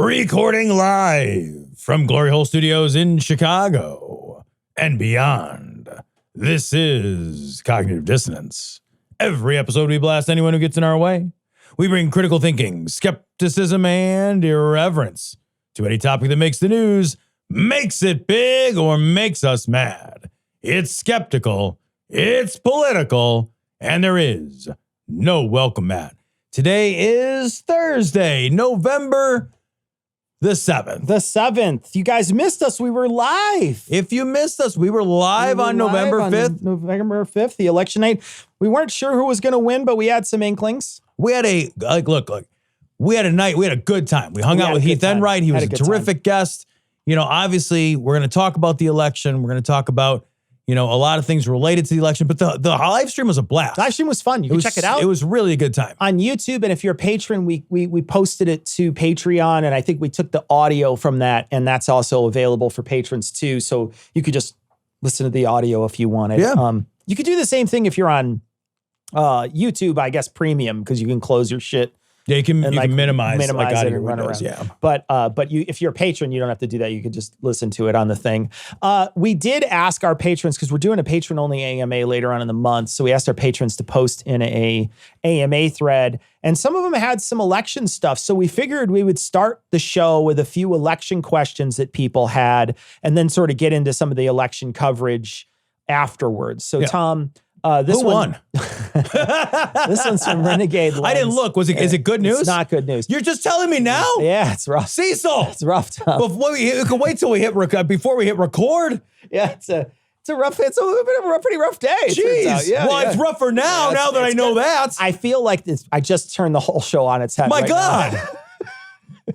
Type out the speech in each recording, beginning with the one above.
Recording live from Glory Hole Studios in Chicago and beyond. This is Cognitive Dissonance. Every episode we blast anyone who gets in our way. We bring critical thinking, skepticism, and irreverence to any topic that makes the news, makes it big, or makes us mad. It's skeptical, it's political, and there is no welcome mat. Today is Thursday, November the 7th. The 7th. You guys missed us. We were live. If you missed us, we were live on November 5th. November 5th, the election night. We weren't sure who was going to win, but we had some inklings. We had a, look, we had a night, we had a good time. We hung out with Heath Enright. He was a terrific guest. You know, obviously, we're going to talk about the election. We're going to talk about, you know, a lot of things related to the election, but the live stream was a blast. The live stream was fun. You can check it out. It was really a good time. On YouTube, and if you're a patron, we posted it to Patreon, and I think we took the audio from that, and that's also available for patrons too, so you could just listen to the audio if you wanted. Yeah. You could do the same thing if you're on YouTube, I guess, premium, because you can close your shit. Yeah, you can minimize it and run around. Yeah. But if you're a patron, you don't have to do that. You can just listen to it on the thing. We did ask our patrons, because we're doing a patron-only AMA later on in the month, so we asked our patrons to post in a AMA thread, and some of them had some election stuff, so we figured we would start the show with a few election questions that people had, and then sort of get into some of the election coverage afterwards. So, yeah. Tom... Who won? This one's from Renegade Lens. I didn't look. Is it good news? It's not good news. You're just telling me now? Yeah, it's rough. Cecil! It's rough, Tom. Before we can wait till we hit before we hit record. Yeah, it's a pretty rough day. Jeez. It's rougher now that I know that. I feel like I just turned the whole show on its head. My God.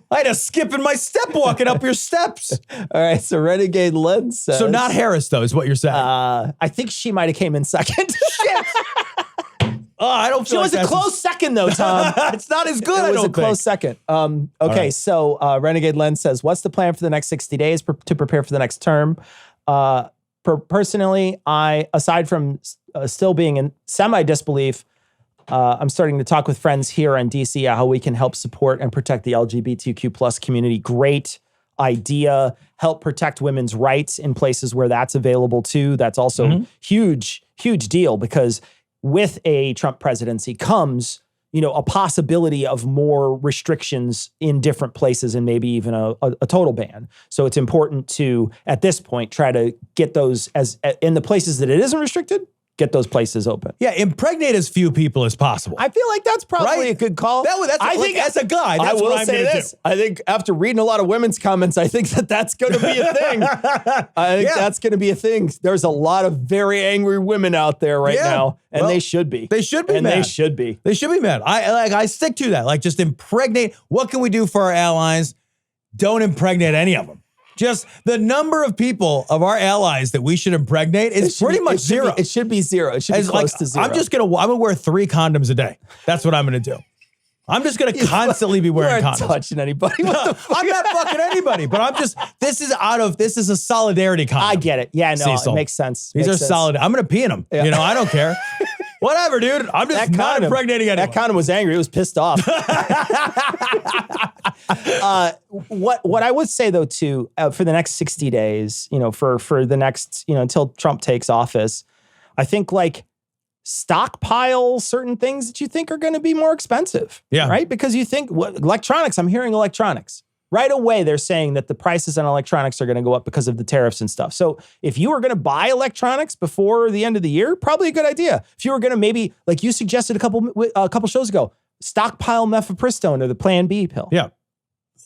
I had a skip in my step walking up your steps. All right, so Renegade Lens says... So not Harris, though, is what you're saying. I think she might have came in second. Shit. I don't feel She was a close second, though, Tom. It's not as good, It was a close second. Okay, right. So Renegade Lens says, what's the plan for the next 60 days to prepare for the next term? Personally, aside from still being in semi-disbelief, I'm starting to talk with friends here in DC how we can help support and protect the LGBTQ plus community. Great idea. Help protect women's rights in places where that's available too. That's also huge deal, because with a Trump presidency comes, you know, a possibility of more restrictions in different places and maybe even a total ban. So it's important to, at this point, try to get those as in the places that it isn't restricted, get those places open. Yeah, impregnate as few people as possible. I feel like that's probably a good call. I think as a guy, that's what I'm going to do. I think after reading a lot of women's comments, I think that's going to be a thing. I think that's going to be a thing. There's a lot of very angry women out there right now, and they should be. They should be mad. They should be. They should be mad. I stick to that. Like, just impregnate. What can we do for our allies? Don't impregnate any of them. Just the number of people of our allies that we should impregnate is pretty much zero. It should be zero. It should be close to zero. I'm gonna wear 3 condoms a day. That's what I'm gonna do. I'm just gonna constantly be wearing condoms. You're not touching anybody. What the fuck? I'm not fucking anybody, but this is a solidarity condom. I get it. Yeah, no, Cecil. It makes sense. These are solid. I'm gonna pee in them. Yeah. You know, I don't care. Whatever, dude. I'm just not impregnating anyone. That condom was angry. It was pissed off. What I would say, though, too, for the next 60 days, you know, for the next, you know, until Trump takes office, I think, like, stockpile certain things that you think are going to be more expensive. Yeah. Right? Because you think, electronics, I'm hearing electronics. Right away, they're saying that the prices on electronics are going to go up because of the tariffs and stuff. So if you were going to buy electronics before the end of the year, probably a good idea. If you were going to maybe, like you suggested a couple shows ago, stockpile mifepristone or the Plan B pill. Yeah.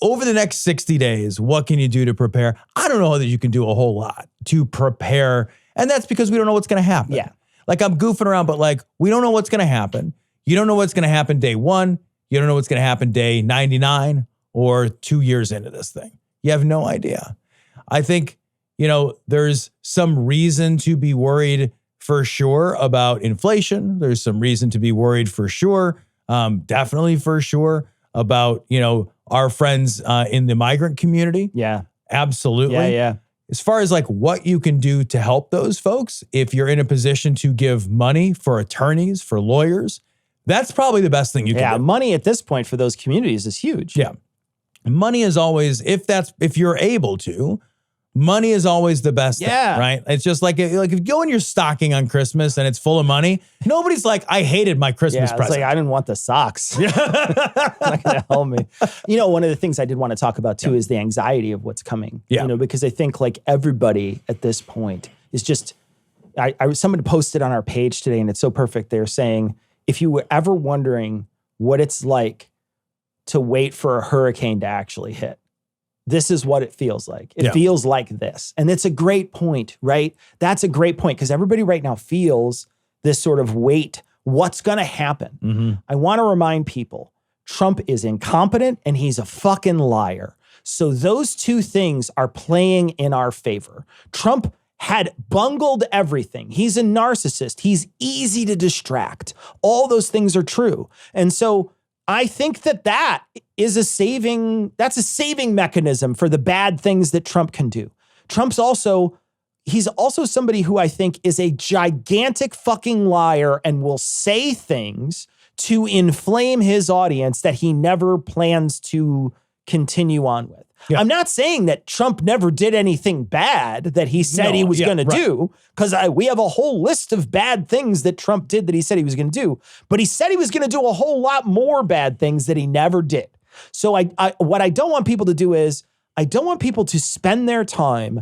Over the next 60 days, what can you do to prepare? I don't know that you can do a whole lot to prepare. And that's because we don't know what's going to happen. Yeah. Like, I'm goofing around, but like, we don't know what's going to happen. You don't know what's going to happen day 1. You don't know what's going to happen day 99 or 2 years into this thing. You have no idea. I think, you know, there's some reason to be worried for sure about inflation. There's some reason to be worried for sure. Definitely for sure about, you know, our friends in the migrant community. Yeah. Absolutely. Yeah. As far as like what you can do to help those folks, if you're in a position to give money for attorneys, for lawyers, that's probably the best thing you can do. Yeah, money at this point for those communities is huge. Yeah. money is always, if you're able to, money is always the best thing, right? It's just like if you go in your stocking on Christmas and it's full of money, nobody's like, I hated my Christmas present. It's like, I didn't want the socks. Not gonna help me. One of the things I did want to talk about too is the anxiety of what's coming. Because I think like everybody at this point is just, someone posted on our page today and it's so perfect. They're saying, if you were ever wondering what it's like to wait for a hurricane to actually hit, this is what it feels like. It feels like this. And it's a great point, right? That's a great point because everybody right now feels this sort of weight. What's going to happen? Mm-hmm. I want to remind people, Trump is incompetent and he's a fucking liar. So those two things are playing in our favor. Trump had bungled everything. He's a narcissist. He's easy to distract. All those things are true. And so I think that is a saving mechanism for the bad things that Trump can do. He's also somebody who I think is a gigantic fucking liar and will say things to inflame his audience that he never plans to continue on with. Yeah. I'm not saying that Trump never did anything bad that he said he was going to do, because we have a whole list of bad things that Trump did that he said he was going to do, but he said he was going to do a whole lot more bad things that he never did. So what I don't want people to do is I don't want people to spend their time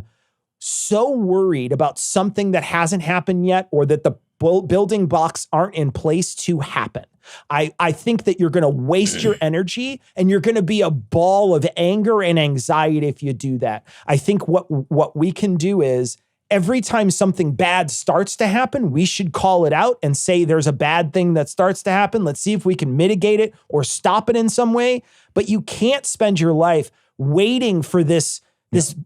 so worried about something that hasn't happened yet or that the building blocks aren't in place to happen. I think that you're going to waste your energy and you're going to be a ball of anger and anxiety if you do that. I think what we can do is every time something bad starts to happen, we should call it out and say there's a bad thing that starts to happen. Let's see if we can mitigate it or stop it in some way. But you can't spend your life waiting for this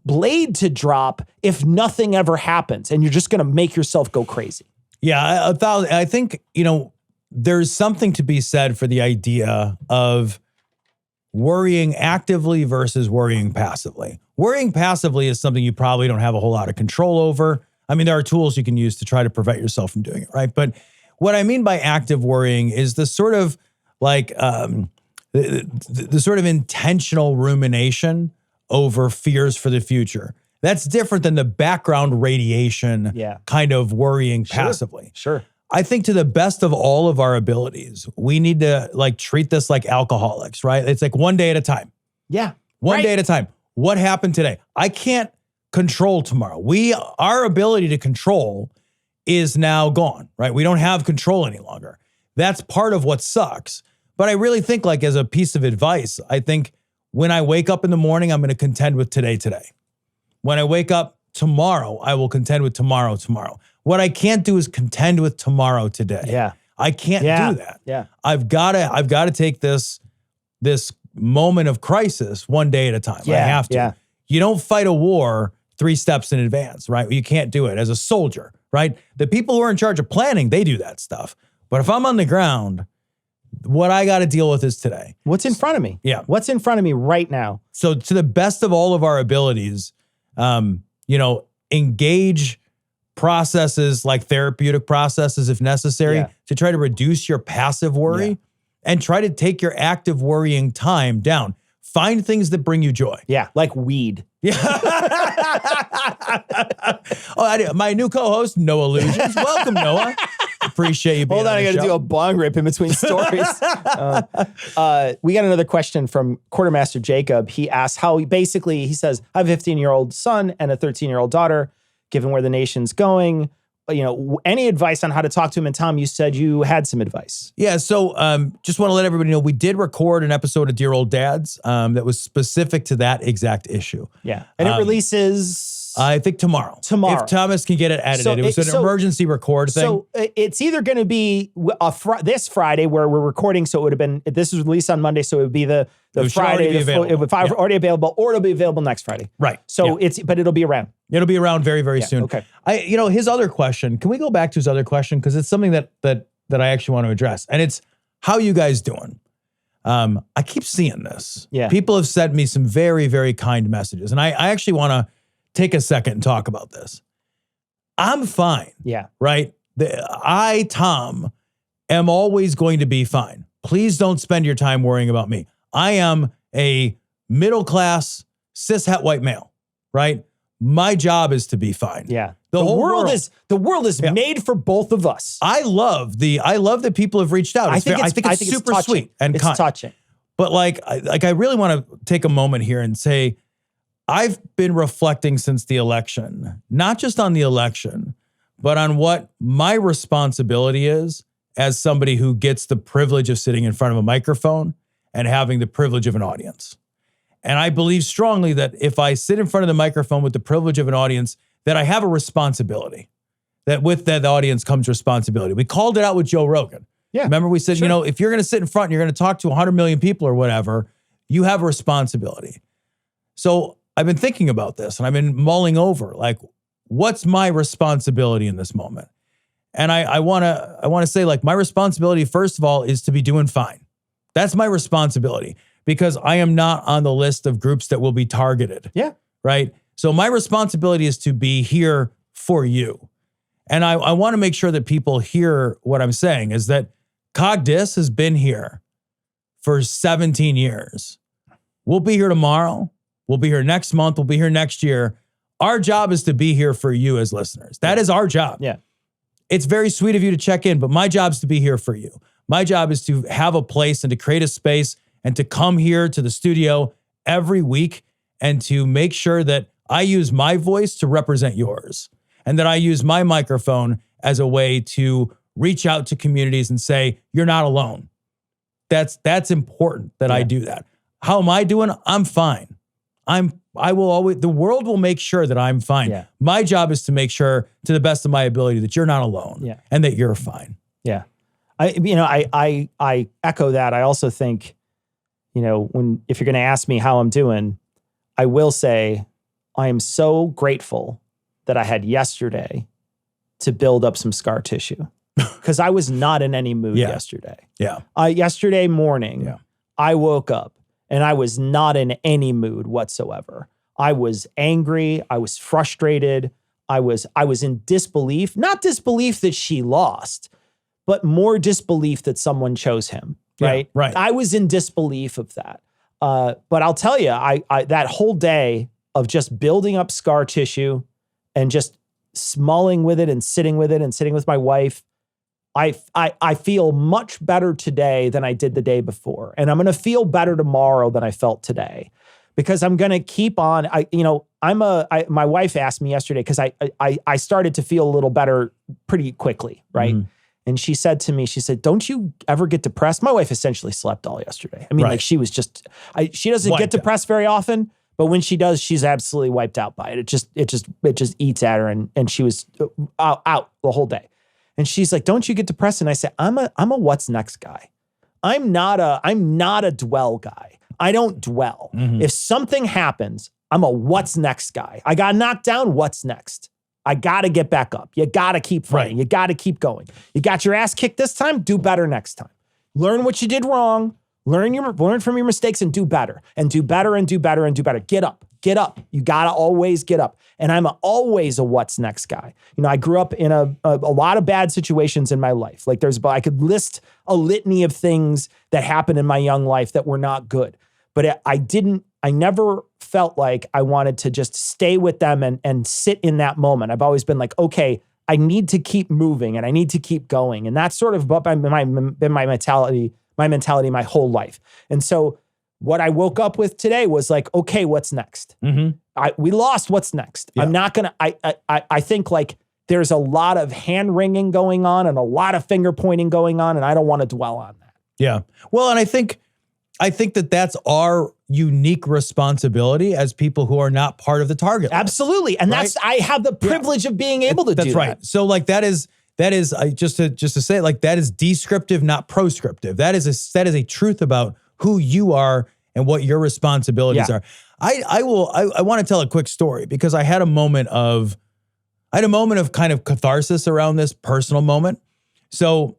blade to drop if nothing ever happens and you're just going to make yourself go crazy. Yeah, I think, there's something to be said for the idea of worrying actively versus worrying passively. Worrying passively is something you probably don't have a whole lot of control over. I mean, there are tools you can use to try to prevent yourself from doing it, right? But what I mean by active worrying is the sort of like the sort of intentional rumination over fears for the future. That's different than the background radiation kind of worrying passively. Sure. I think to the best of all of our abilities, we need to treat this like alcoholics, right? It's like one day at a time. Yeah. One day at a time. What happened today? I can't control tomorrow. Our ability to control is now gone, right? We don't have control any longer. That's part of what sucks. But I really think as a piece of advice, I think when I wake up in the morning, I'm going to contend with today. When I wake up tomorrow, I will contend with tomorrow. What I can't do is contend with tomorrow today. Yeah. I can't do that. Yeah. I've got to take this moment of crisis one day at a time. I have to. Yeah. You don't fight a war 3 steps in advance, right? You can't do it as a soldier, right? The people who are in charge of planning, they do that stuff. But if I'm on the ground, what I got to deal with is today. What's in front of me? Yeah. What's in front of me right now? So to the best of all of our abilities, engage processes like therapeutic processes if necessary to try to reduce your passive worry and try to take your active worrying time down. Find things that bring you joy. Yeah, like weed. Yeah. My new co-host, Noah Illusions. Welcome, Noah. Appreciate you being Hold on, I got to do a bong rip in between stories. We got another question from Quartermaster Jacob. He asks he says, I have a 15-year-old son and a 13-year-old daughter. Given where the nation's going, any advice on how to talk to him? And Tom, you said you had some advice. Yeah, so just want to let everybody know we did record an episode of Dear Old Dads that was specific to that exact issue. Yeah, and it releases... I think tomorrow. If Thomas can get it edited. It was an emergency record thing. So it's either going to be this Friday where we're recording, so it would have been, this was released on Monday, so it would be the Friday, it would already available, or it'll be available next Friday. Right. So but it'll be around. It'll be around very, very soon. Okay. His other question, can we go back to his other question? Because it's something that I actually want to address. And it's, how you guys doing? I keep seeing this. Yeah. People have sent me some very, very kind messages. And I actually want to take a second and talk about this. I'm fine. Yeah. Right? Tom, am always going to be fine. Please don't spend your time worrying about me. I am a middle-class, cishet white male, right? My job is to be fine. Yeah. The whole world is made for both of us. I love that people have reached out. I think it's super sweet and it's kind. touching. But I really want to take a moment here and say, I've been reflecting since the election, not just on the election, but on what my responsibility is as somebody who gets the privilege of sitting in front of a microphone and having the privilege of an audience. And I believe strongly that if I sit in front of the microphone with the privilege of an audience, that I have a responsibility, that with that audience comes responsibility. We called it out with Joe Rogan. Yeah. Remember we said, Sure. if you're going to sit in front and you're going to talk to 100 million people or whatever, you have a responsibility. So I've been thinking about this and I've been mulling over, what's my responsibility in this moment? And I want to say, my responsibility, first of all, is to be doing fine. That's my responsibility, because I am not on the list of groups that will be targeted. Yeah. Right? So my responsibility is to be here for you. And I want to make sure that people hear what I'm saying, is that CogDis has been here for 17 years. We'll be here tomorrow. We'll be here next month. We'll be here next year. Our job is to be here for you as listeners. That is our job. Yeah. It's very sweet of you to check in, but my job is to be here for you. My job is to have a place and to create a space and to come here to the studio every week and to make sure that I use my voice to represent yours, and that I use my microphone as a way to reach out to communities and say, you're not alone. That's important that I do that. How am I doing? I'm fine. I will always, the world will make sure that I'm fine. Yeah. My job is to make sure, to the best of my ability, that you're not alone and that you're fine. Yeah. I echo that. I also think, if you're going to ask me how I'm doing, I will say I am so grateful that I had yesterday to build up some scar tissue, because I was not in any mood yesterday. Yeah. Yesterday morning, I woke up and I was not in any mood whatsoever. I was angry. I was frustrated. I was in disbelief, not disbelief that she lost, but more disbelief that someone chose him. Right. Yeah, right. I was in disbelief of that. But I'll tell you, I that whole day of just building up scar tissue and just mulling with it and sitting with my wife, I feel much better today than I did the day before. And I'm going to feel better tomorrow than I felt today, because I'm going to keep on. My wife asked me yesterday, because I started to feel a little better pretty quickly. Right. Mm-hmm. And she said to me, don't you ever get depressed? My wife essentially slept all yesterday. I mean, she was just, she doesn't get depressed very often, but when she does, she's absolutely wiped out by it. It just eats at her. And she was out the whole day. And she's like, don't you get depressed? And I said, I'm a what's next guy. I'm not a dwell guy. I don't dwell. Mm-hmm. If something happens, I'm a what's next guy. I got knocked down. What's next? I got to get back up. You got to keep fighting. Right. You got to keep going. You got your ass kicked this time. Do better next time. Learn what you did wrong. Learn from your mistakes and do better and do better and do better and do better. Get up. Get up. You got to always get up. And I'm always a what's next guy. I grew up in a lot of bad situations in my life. I could list a litany of things that happened in my young life that were not good. But I never felt like I wanted to just stay with them and sit in that moment. I've always been like, okay, I need to keep moving and I need to keep going. And that's sort of been my mentality my whole life. And so what I woke up with today was like, okay, what's next? Mm-hmm. We lost. What's next? Yeah. I'm not going to, I think there's a lot of hand wringing going on and a lot of finger pointing going on. And I don't want to dwell on that. Yeah. Well, and I think that that's our unique responsibility as people who are not part of the target list. Absolutely. And right? I have the privilege of being able to do that. That's right. So that is just to say it, that is descriptive, not proscriptive. That is a truth about who you are and what your responsibilities are. I want to tell a quick story, because I had a moment of kind of catharsis around this personal moment. So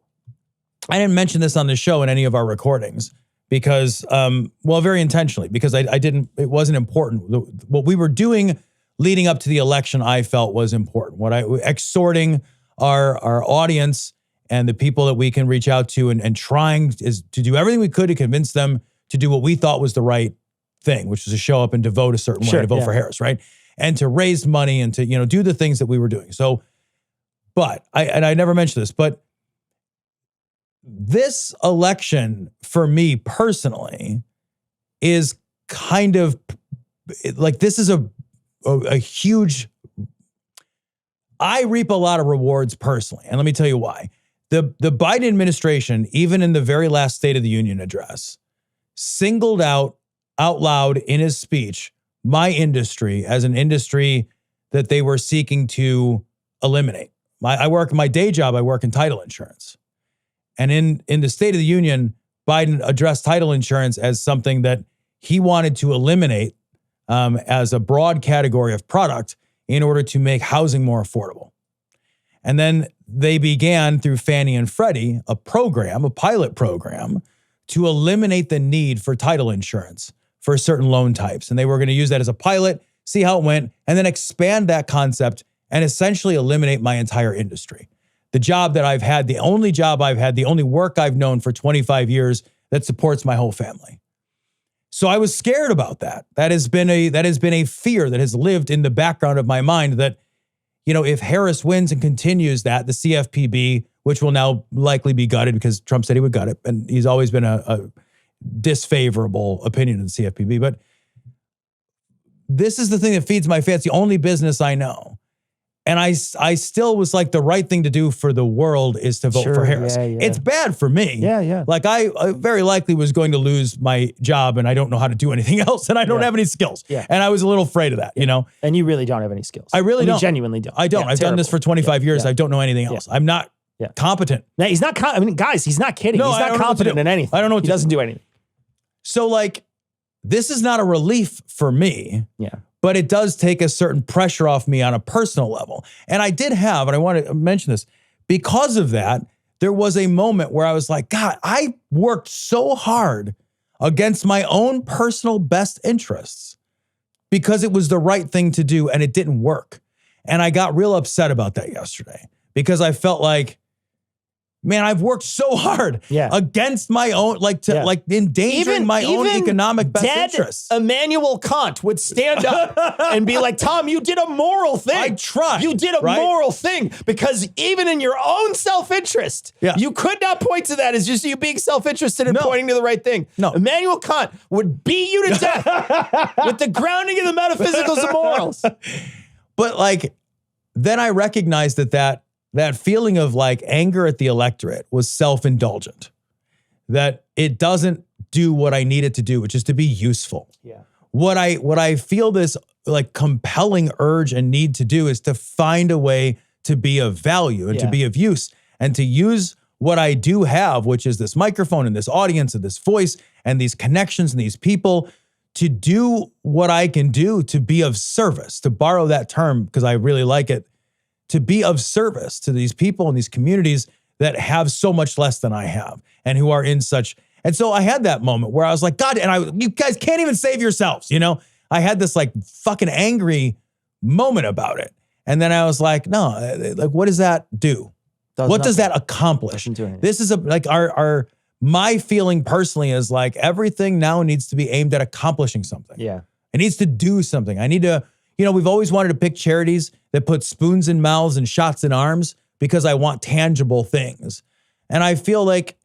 I didn't mention this on the show in any of our recordings, because, very intentionally, because it wasn't important. What we were doing leading up to the election, I felt was important. Exhorting our audience and the people that we can reach out to and trying is to do everything we could to convince them to do what we thought was the right thing, which was to show up and to vote a certain way to vote for Harris, right? And to raise money and to, do the things that we were doing. So, but I never mentioned this, but this election for me personally is kind of like, this is a huge, I reap a lot of rewards personally. And let me tell you why. The Biden administration, even in the very last State of the Union address, singled out loud in his speech, my industry as an industry that they were seeking to eliminate. My day job, I work in title insurance. And in the State of the Union, Biden addressed title insurance as something that he wanted to eliminate as a broad category of product in order to make housing more affordable. And then they began through Fannie and Freddie a pilot program to eliminate the need for title insurance for certain loan types. And they were going to use that as a pilot, see how it went, and then expand that concept and essentially eliminate my entire industry. The job that I've had, the only job I've had, the only work I've known for 25 years that supports my whole family. So I was scared about that. That has been a fear that has lived in the background of my mind that, if Harris wins and continues that, the CFPB, which will now likely be gutted because Trump said he would gut it, and he's always been a disfavorable opinion of the CFPB. But this is the thing that feeds my fancy, only business I know. And I still was like, the right thing to do for the world is to vote for Harris. Yeah, yeah. It's bad for me. Yeah. Like I very likely was going to lose my job and I don't know how to do anything else and I don't have any skills. Yeah. And I was a little afraid of that, And you really don't have any skills. I really don't. Genuinely don't. I don't. I've done this for 25 years. I don't know anything else. I'm not competent. No, he's not, guys, he's not kidding. No, he's not competent in anything. I don't know what he doesn't do anything. So like, this is not a relief for me. Yeah. But it does take a certain pressure off me on a personal level. And I did have, and I want to mention this, because of that, there was a moment where I was like, God, I worked so hard against my own personal best interests because it was the right thing to do and it didn't work. And I got real upset about that yesterday because I felt like, man, I've worked so hard against my own, like endangering my own economic best interests. Immanuel Kant would stand up and be like, Tom, you did a moral thing. I tried. You did a moral thing because even in your own self-interest, you could not point to that as just you being self-interested and pointing to the right thing. No. Immanuel Kant would beat you to death with the grounding of the metaphysicals of morals. But like, then I recognized that feeling of like anger at the electorate was self-indulgent, that it doesn't do what I need it to do, which is to be useful. Yeah. What I feel this like compelling urge and need to do is to find a way to be of value and to be of use and to use what I do have, which is this microphone and this audience and this voice and these connections and these people to do what I can do to be of service, to borrow that term because I really like it. To be of service to these people and these communities that have so much less than I have and who are in such. And so I had that moment where I was like, God, you guys can't even save yourselves. I had this like fucking angry moment about it. And then I was like, no, like, what does that do? Does that accomplish? This is my feeling personally is like everything now needs to be aimed at accomplishing something. Yeah. It needs to do something. I need to, we've always wanted to pick charities that put spoons in mouths and shots in arms because I want tangible things. And I feel like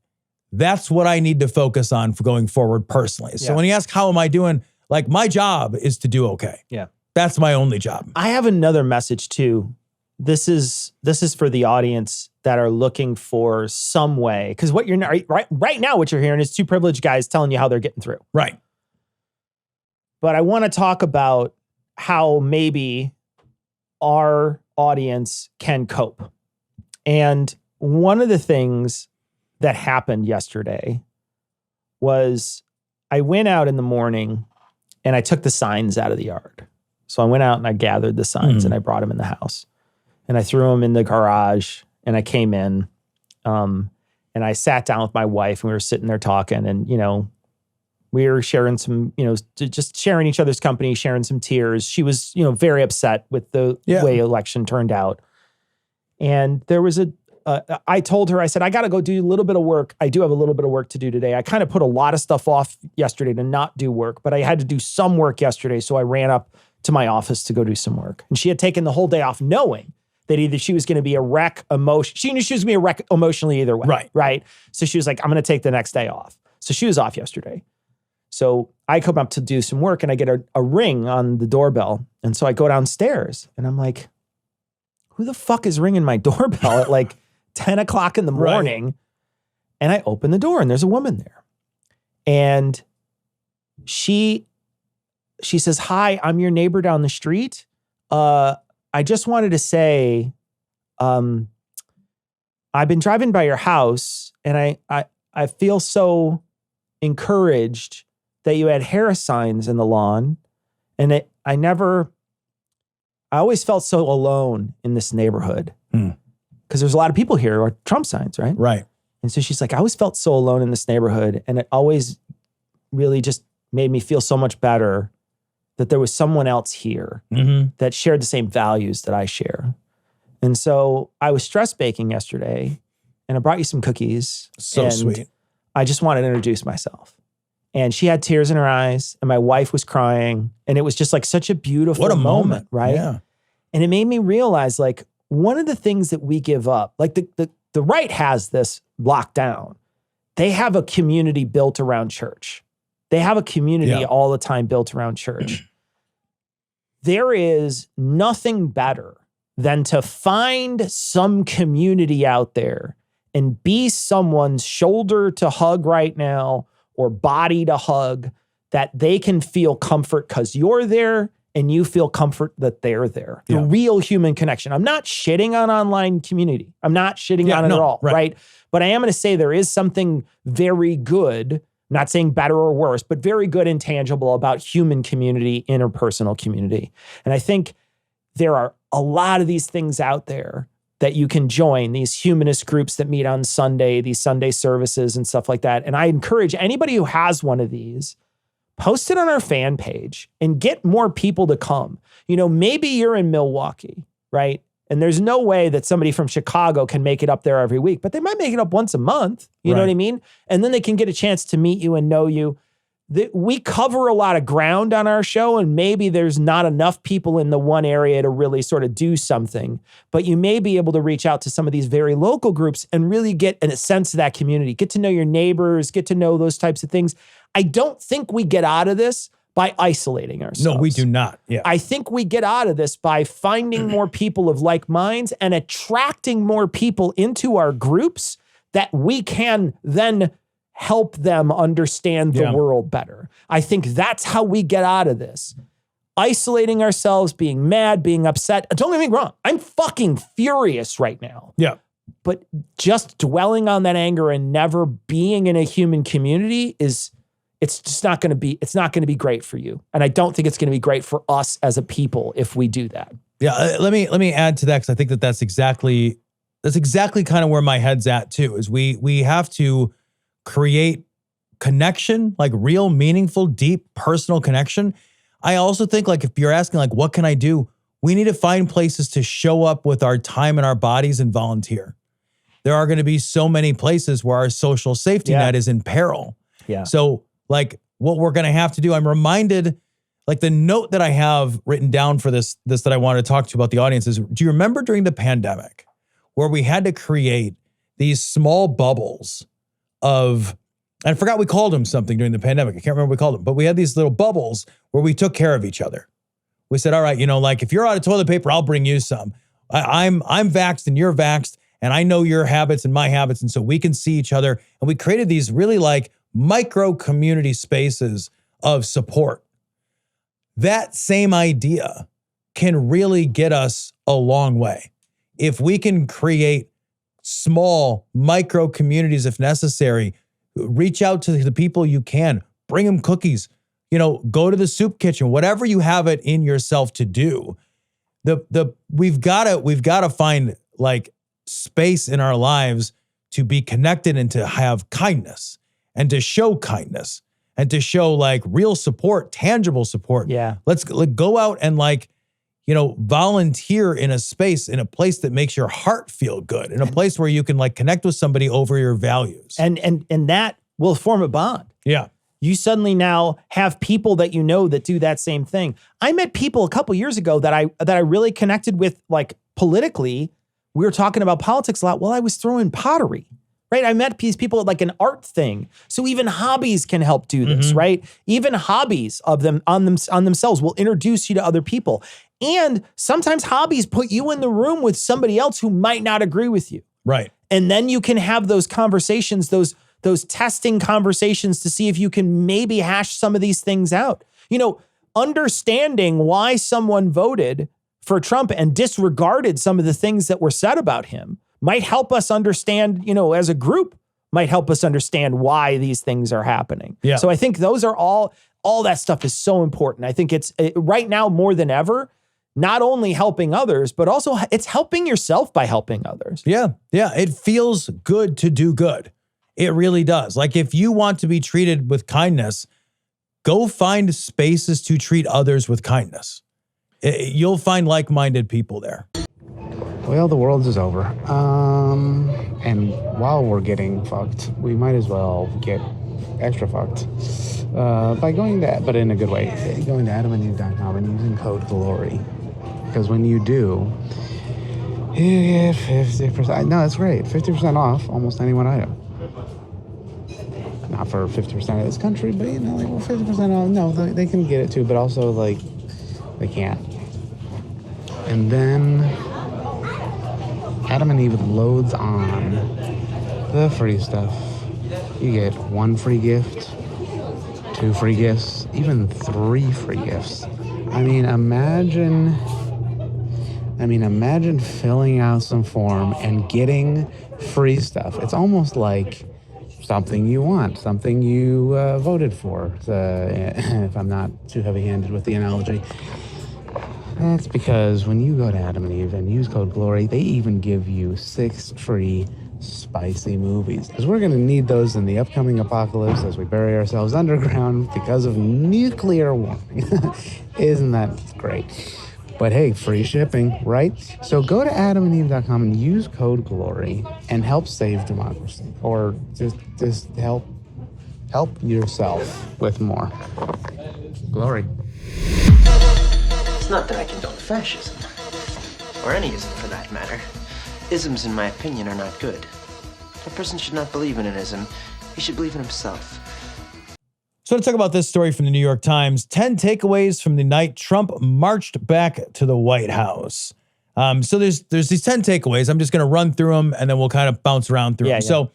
that's what I need to focus on for going forward personally. So when you ask, how am I doing? Like my job is to do okay. Yeah. That's my only job. I have another message too. This is for the audience that are looking for some way. Because what you're right now, what you're hearing is two privileged guys telling you how they're getting through. Right. But I want to talk about how maybe our audience can cope. And one of the things that happened yesterday was I went out in the morning and I took the signs out of the yard. So I went out and I gathered the signs and I brought them in the house and I threw them in the garage and I came in and I sat down with my wife and we were sitting there talking and, we were sharing some, just sharing each other's company, sharing some tears. She was, very upset with the way election turned out. And there was a I told her, I said, I got to go do a little bit of work. I do have a little bit of work to do today. I kind of put a lot of stuff off yesterday to not do work, but I had to do some work yesterday. So I ran up to my office to go do some work. And she had taken the whole day off knowing that either she was going to be a wreck she knew she was going to be a wreck emotionally either way. Right. So she was like, I'm going to take the next day off. So she was off yesterday. So I come up to do some work and I get a ring on the doorbell. And so I go downstairs and I'm like, who the fuck is ringing my doorbell at like 10 o'clock in the morning? Right. And I open the door and there's a woman there. And she says, hi, I'm your neighbor down the street. I just wanted to say, I've been driving by your house and I feel so encouraged that you had hair signs in the lawn. And I always felt so alone in this neighborhood because there's a lot of people here who are Trump signs, right? Right. And so she's like, I always felt so alone in this neighborhood. And it always really just made me feel so much better that there was someone else here that shared the same values that I share. And so I was stress baking yesterday and I brought you some cookies. So sweet. I just wanted to introduce myself. And she had tears in her eyes and my wife was crying. And it was just like such a beautiful moment, right? Yeah. And it made me realize like one of the things that we give up, like the right has this locked down. They have a community built around church. They have a community all the time built around church. There is nothing better than to find some community out there and be someone's shoulder to hug right now or body to hug that they can feel comfort because you're there and you feel comfort that they're there. The real human connection. I'm not shitting on online community. I'm not shitting on it at all, right? But I am going to say there is something very good, not saying better or worse, but very good and tangible about human community, interpersonal community. And I think there are a lot of these things out there that you can join, these humanist groups that meet on Sunday, these Sunday services and stuff like that. And I encourage anybody who has one of these, post it on our fan page and get more people to come. You know, maybe you're in Milwaukee, right? And there's no way that somebody from Chicago can make it up there every week, but they might make it up once a month. You know what I mean? And then they can get a chance to meet you and know you. We cover a lot of ground on our show, and maybe there's not enough people in the one area to really sort of do something, but you may be able to reach out to some of these very local groups and really get a sense of that community, get to know your neighbors, get to know those types of things. I don't think we get out of this by isolating ourselves. No, we do not. Yeah. I think we get out of this by finding more people of like minds and attracting more people into our groups that we can then help them understand the world better. I think that's how we get out of this. Isolating ourselves, being mad, being upset. Don't get me wrong. I'm fucking furious right now. Yeah. But just dwelling on that anger and never being in a human community it's just not going to be great for you. And I don't think it's going to be great for us as a people if we do that. Yeah. Let me add to that, because I think that's exactly kind of where my head's at too, is we have to create connection, like real, meaningful, deep, personal connection. I also think, like, if you're asking, like, what can I do? We need to find places to show up with our time and our bodies and volunteer. There are going to be so many places where our social safety net is in peril. Yeah. So, like, what we're going to have to do, I'm reminded, like, the note that I have written down for this that I want to talk to you about the audience is, do you remember during the pandemic where we had to create these small bubbles of, I forgot we called them something during the pandemic. I can't remember what we called them, but we had these little bubbles where we took care of each other. We said, all right, like, if you're out of toilet paper, I'll bring you some. I'm vaxxed and you're vaxxed, and I know your habits and my habits. And so we can see each other. And we created these really like micro community spaces of support. That same idea can really get us a long way. If we can create small micro communities, if necessary, reach out to the people you can, bring them cookies, go to the soup kitchen, whatever you have it in yourself to do. We've got to find like space in our lives to be connected and to have kindness and to show kindness and to show like real support, tangible support. Yeah. Let's go out and like, volunteer in a space, in a place that makes your heart feel good, in a place where you can like connect with somebody over your values. And that will form a bond. Yeah. You suddenly now have people that you know that do that same thing. I met people a couple years ago that I really connected with, like politically. We were talking about politics a lot while I was throwing pottery, right? I met these people at like an art thing. So even hobbies can help do this, right? Even hobbies of them on themselves will introduce you to other people. And sometimes hobbies put you in the room with somebody else who might not agree with you. Right. And then you can have those conversations, those testing conversations to see if you can maybe hash some of these things out. Understanding why someone voted for Trump and disregarded some of the things that were said about him might help us understand, as a group, might help us understand why these things are happening. Yeah. So I think those are all that stuff is so important. I think it's right now more than ever, not only helping others, but also it's helping yourself by helping others. Yeah. Yeah. It feels good to do good. It really does. Like if you want to be treated with kindness, go find spaces to treat others with kindness. You'll find like-minded people there. Well, the world is over. And while we're getting fucked, we might as well get extra fucked by going to, but in a good way, going to adamandeve.com and using code GLORY. Because when you do, you get 50%. No, that's great. 50% off almost any one item. Not for 50% of this country, but 50% off. No, they can get it too, but also they can't. And then Adam and Eve loads on the free stuff. You get 1 free gift, 2 free gifts, even 3 free gifts. Imagine filling out some form and getting free stuff. It's almost like something you want, something you voted for, if I'm not too heavy-handed with the analogy. That's because when you go to Adam and Eve and use code GLORY, they even give you 6 free spicy movies. Because we're going to need those in the upcoming apocalypse as we bury ourselves underground because of nuclear warming. Isn't that great? But hey, free shipping, right? So go to adamandeve.com and use code GLORY and help save democracy. Or just help yourself with more. Glory. It's not that I condone fascism, or any ism for that matter. Isms, in my opinion, are not good. A person should not believe in an ism. He should believe in himself. So let's talk about this story from the New York Times. 10 takeaways from the night Trump marched back to the White House. So there's these 10 takeaways. I'm just going to run through them, and then we'll kind of bounce around through them. Yeah. So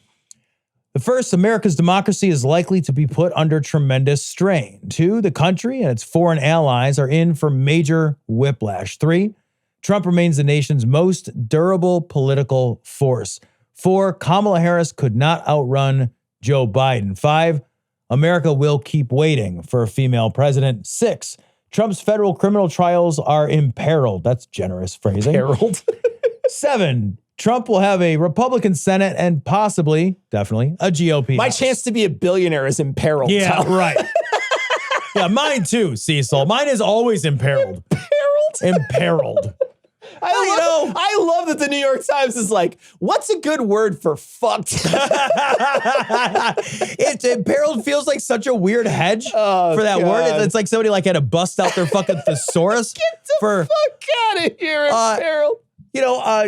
the first, America's democracy is likely to be put under tremendous strain. 2, the country and its foreign allies are in for major whiplash. 3, Trump remains the nation's most durable political force. 4, Kamala Harris could not outrun Joe Biden. 5, America will keep waiting for a female president. 6, Trump's federal criminal trials are imperiled. That's generous phrasing. Imperiled. 7, Trump will have a Republican Senate and possibly, definitely, a GOP My House. chance to be a billionaire is imperiled. Yeah, Tom. right. Mine too, Cecil. Mine is always imperiled. Imperiled. I love that the New York Times is like, what's a good word for fucked? It's imperiled feels like such a weird hedge for that God. word. It's like somebody had to bust out their fucking thesaurus. Get the fuck out of here, imperiled.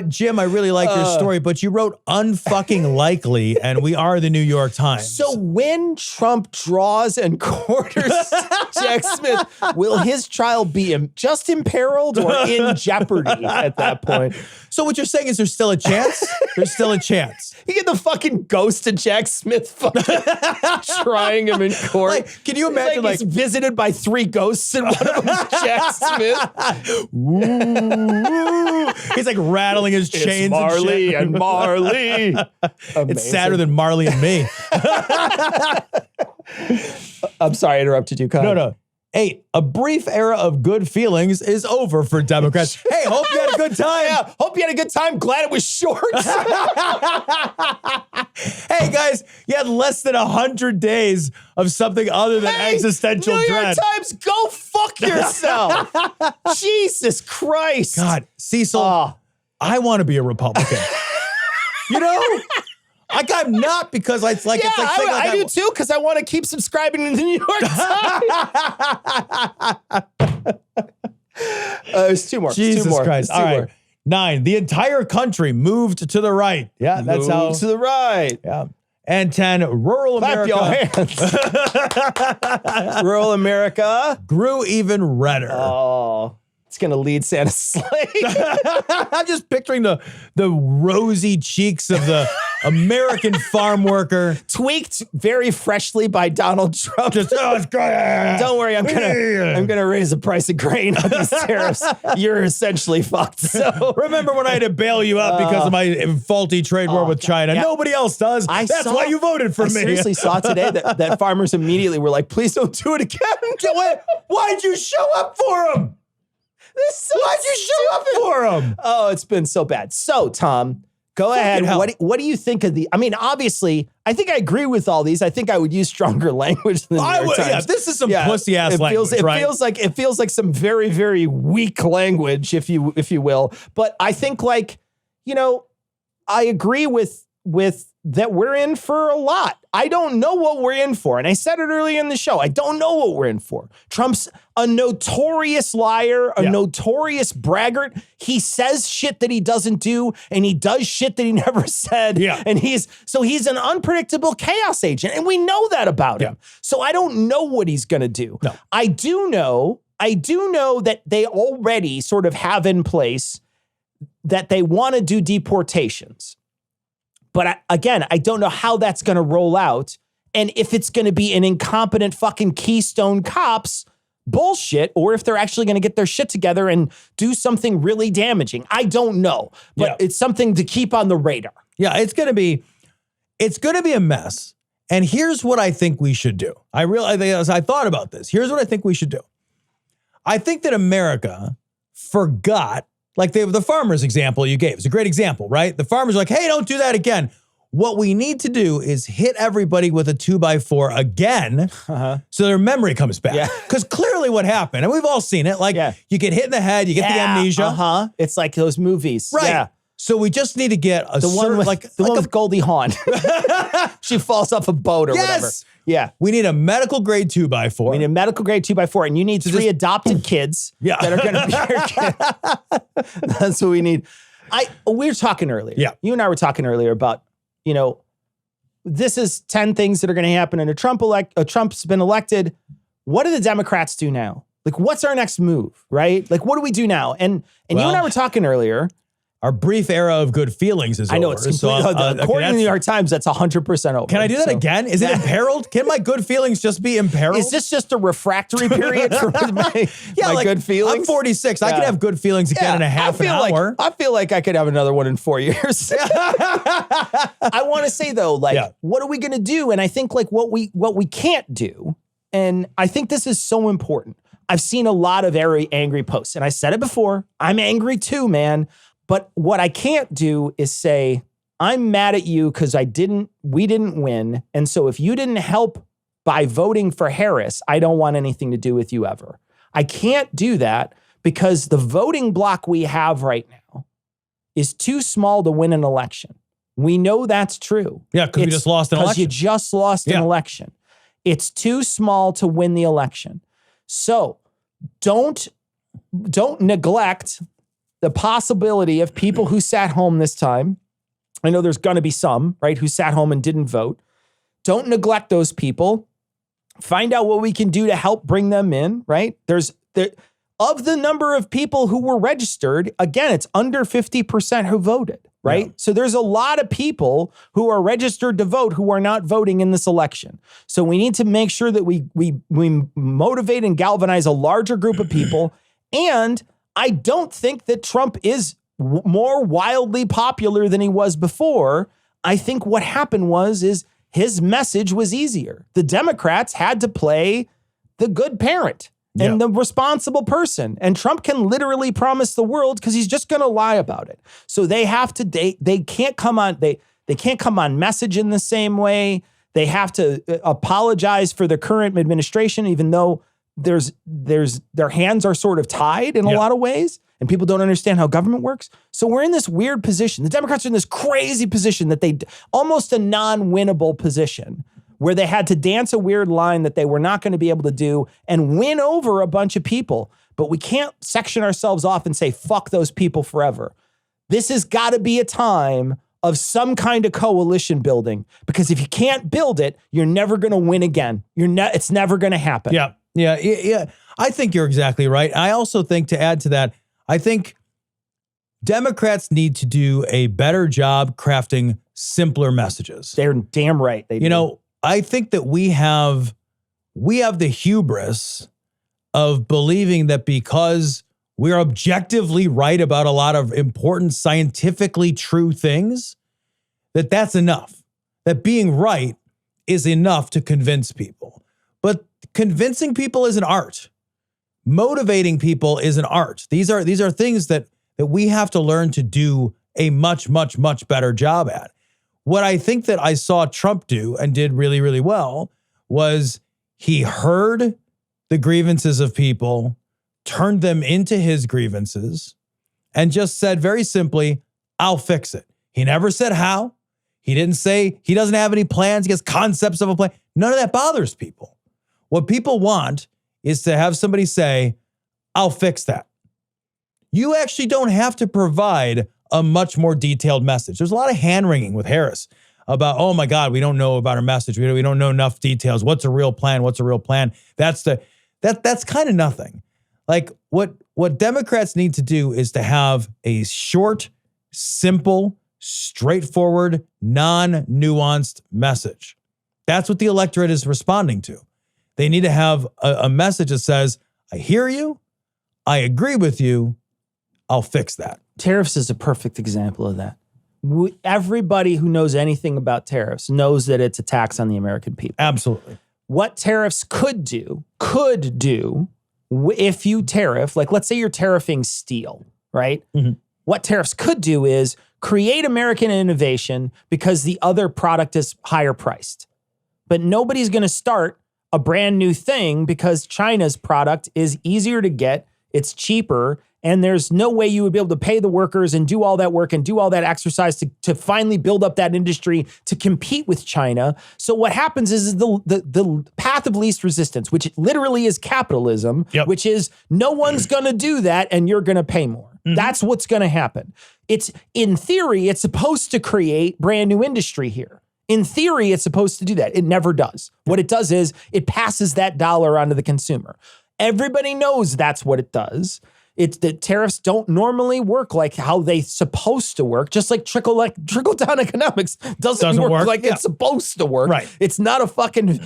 Jim, I really like your story, but you wrote unfucking likely, and we are the New York Times. So when Trump draws and quarters Jack Smith, will his trial be just imperiled or in jeopardy at that point? So what you're saying is there's still a chance? There's still a chance. You get the fucking ghost of Jack Smith fucking trying him in court. Like, can you imagine, he's visited by 3 ghosts and one of them is Jack Smith? Ooh. He's like rattling his chains. It's Marley and Marley. It's sadder than Marley and me. I'm sorry I interrupted you. No. 8, a brief era of good feelings is over for Democrats. Hey, hope you had a good time. Yeah, hope you had a good time. Glad it was short. Hey, guys, you had less than 100 days of something other than existential New dread. York Times, go fuck yourself. Jesus Christ. God, Cecil, I want to be a Republican. You know? Like, I'm not because it's like, it's like saying, like, I do too, because I want to keep subscribing to the New York Times. There's two more. Jesus Christ. All right. 9, the entire country moved to the right. Yeah, that's how. To the right. Yeah. And 10, rural Clap America. your hands. Rural America grew even redder. Oh, it's going to lead Santa's sleigh. I'm just picturing the rosy cheeks of the American farm worker. Tweaked very freshly by Donald Trump. Just, oh, it's great. Don't worry, I'm gonna raise the price of grain on these tariffs. You're essentially fucked. So remember when I had to bail you out because of my faulty trade war with China? Yeah. Nobody else does. That's why you voted for me. I seriously saw today that farmers immediately were like, please don't do it again. Why'd you show up for him? Why'd you show up for him? Oh, it's been so bad. So, Tom, go ahead. What do you think of the? I mean, obviously, I think I agree with all these. I think I would use stronger language than the New York Times. Yeah, this is some pussy ass language. It feels like some very, very weak language, if you will. But I think, like, I agree with that we're in for a lot. I don't know what we're in for. And I said it earlier in the show. I don't know what we're in for. Trump's a notorious liar, a notorious braggart. He says shit that he doesn't do, and he does shit that he never said. Yeah. And he's an unpredictable chaos agent. And we know that about him. So I don't know what he's going to do. No. I do know that they already sort of have in place that they want to do deportations. But I don't know how that's going to roll out and if it's going to be an incompetent fucking Keystone Cops bullshit or if they're actually going to get their shit together and do something really damaging. I don't know, but it's something to keep on the radar. Yeah, it's going to be a mess. And here's what I think we should do. I realized as I thought about this. Here's what I think we should do. I think that America forgot. Like the farmers example you gave is a great example, right? The farmers are like, hey, don't do that again. What we need to do is hit everybody with a 2x4 again so their memory comes back. Because clearly what happened, and we've all seen it, like you get hit in the head, you get the amnesia. It's like those movies. Right. Yeah. So we just need to get the one with Goldie Hawn. She falls off a boat or whatever. Yeah. We need a medical grade 2x4. We need a medical grade 2x4, and you need 3 adopted kids that are going to be your kids. That's what we need. We were talking earlier. Yeah. You and I were talking earlier about, this is 10 things that are going to happen in Trump's been elected. What do the Democrats do now? Like, what's our next move, right? Like, what do we do now? And you and I were talking earlier. Our brief era of good feelings is over. I know, it's completely, according to the New York Times, that's 100% over. Can I do that again? Is it imperiled? Can my good feelings just be imperiled? Is this just a refractory period for my good feelings? I'm 46. I could have good feelings again in a half an hour. I feel like I could have another one in 4 years. I want to say, though, what are we going to do? And I think, like, what we can't do, and I think this is so important. I've seen a lot of very angry posts, and I said it before. I'm angry too, man. But what I can't do is say, I'm mad at you because we didn't win. And so if you didn't help by voting for Harris, I don't want anything to do with you ever. I can't do that because the voting block we have right now is too small to win an election. We know that's true. Yeah, because we just lost an election. Because you just lost an election. It's too small to win the election. So don't neglect the possibility of people who sat home this time. I know there's going to be some, right, who sat home and didn't vote. Don't neglect those people. Find out what we can do to help bring them in, right? Of the number of people who were registered, again, it's under 50% who voted, right? Yeah. So there's a lot of people who are registered to vote who are not voting in this election. So we need to make sure that we motivate and galvanize a larger group of people. And I don't think that Trump is more wildly popular than he was before. I think what happened is his message was easier. The Democrats had to play the good parent. and the responsible person. And Trump can literally promise the world because he's just going to lie about it. So they have to, they can't come on, they can't come on message in the same way. They have to apologize for the current administration, even though their hands are sort of tied in a lot of ways, and people don't understand how government works. So we're in this weird position. The Democrats are in this crazy position that they almost a non-winnable position where they had to dance a weird line that they were not going to be able to do and win over a bunch of people. But we can't section ourselves off and say, fuck those people forever. This has got to be a time of some kind of coalition building, because if you can't build it, you're never going to win again. It's never going to happen. Yeah. I think you're exactly right. I also think, to add to that, I think Democrats need to do a better job crafting simpler messages. They're damn right. They do. I think that we have the hubris of believing that because we're objectively right about a lot of important, scientifically true things, that's enough. That being right is enough to convince people. But convincing people is an art. Motivating people is an art. These are things that we have to learn to do a much, much, much better job at. What I think that I saw Trump do and did really, really well was he heard the grievances of people, turned them into his grievances, and just said very simply, I'll fix it. He never said how. He didn't say he doesn't have any plans. He has concepts of a plan. None of that bothers people. What people want is to have somebody say, I'll fix that. You actually don't have to provide a much more detailed message. There's a lot of hand-wringing with Harris about, oh my God, we don't know about our message. We don't know enough details. What's a real plan? What's a real plan? That's kind of nothing. Like what Democrats need to do is to have a short, simple, straightforward, non-nuanced message. That's what the electorate is responding to. They need to have a message that says, I hear you, I agree with you, I'll fix that. Tariffs is a perfect example of that. Everybody who knows anything about tariffs knows that it's a tax on the American people. Absolutely. What tariffs could do if you tariff, like let's say you're tariffing steel, right? Mm-hmm. What tariffs could do is create American innovation because the other product is higher priced. But nobody's going to start a brand new thing because China's product is easier to get, it's cheaper, and there's no way you would be able to pay the workers and do all that work and do all that exercise to finally build up that industry to compete with China. So what happens is the path of least resistance, which literally is capitalism, which is no one's going to do that and you're going to pay more. Mm-hmm. That's what's going to happen. It's, in theory, it's supposed to create brand new industry here. In theory, it's supposed to do that. It never does. What it does is it passes that dollar onto the consumer. Everybody knows that's what it does. It's that tariffs don't normally work like how they supposed to work, just like trickle-down economics doesn't work like it's supposed to work. Right. It's not a fucking,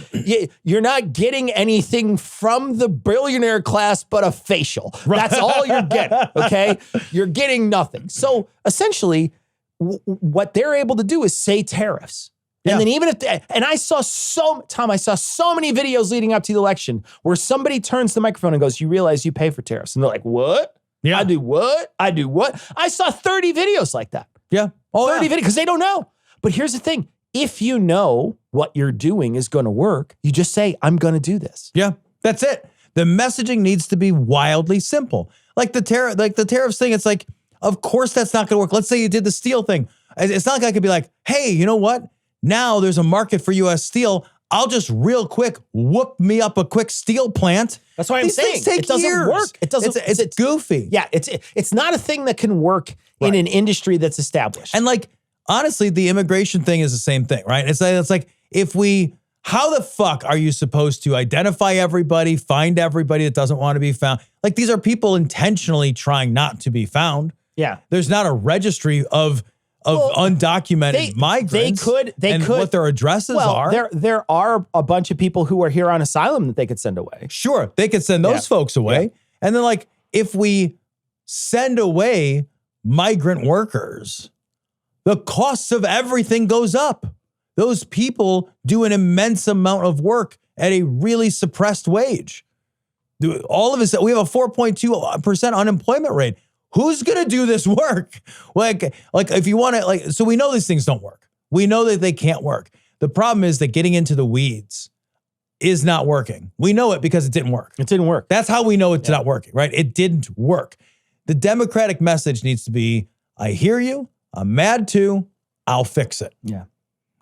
you're not getting anything from the billionaire class but a facial. Right. That's all you're getting, okay? You're getting nothing. So essentially, what they're able to do is say tariffs. And then even if, and I saw so many videos leading up to the election where somebody turns the microphone and goes, you realize you pay for tariffs. And they're like, what? Yeah. I do what? I saw 30 videos like that. Yeah. 30 videos, because they don't know. But here's the thing. If you know what you're doing is going to work, you just say, I'm going to do this. Yeah, that's it. The messaging needs to be wildly simple. Like the tariffs thing, it's like, of course that's not going to work. Let's say you did the steel thing. It's not like I could be like, hey, you know what? Now there's a market for U.S. steel. I'll just real quick whoop me up a quick steel plant. That's why I'm saying it doesn't work. It doesn't. It's goofy. Yeah, it's not a thing that can work in an industry that's established. And like honestly, the immigration thing is the same thing, right? It's like how the fuck are you supposed to identify everybody, find everybody that doesn't want to be found? Like these are people intentionally trying not to be found. Yeah, there's not a registry of undocumented migrants. They could what their addresses are. There are a bunch of people who are here on asylum that they could send away. Sure, they could send those folks away. Yeah. And then like if we send away migrant workers, the costs of everything goes up. Those people do an immense amount of work at a really suppressed wage. all of us, we have a 4.2% unemployment rate. Who's going to do this work? Like if you want to, so we know these things don't work. We know that they can't work. The problem is that getting into the weeds is not working. We know it because it didn't work. It didn't work. That's how we know it's not working, right? It didn't work. The Democratic message needs to be, I hear you, I'm mad too, I'll fix it. Yeah.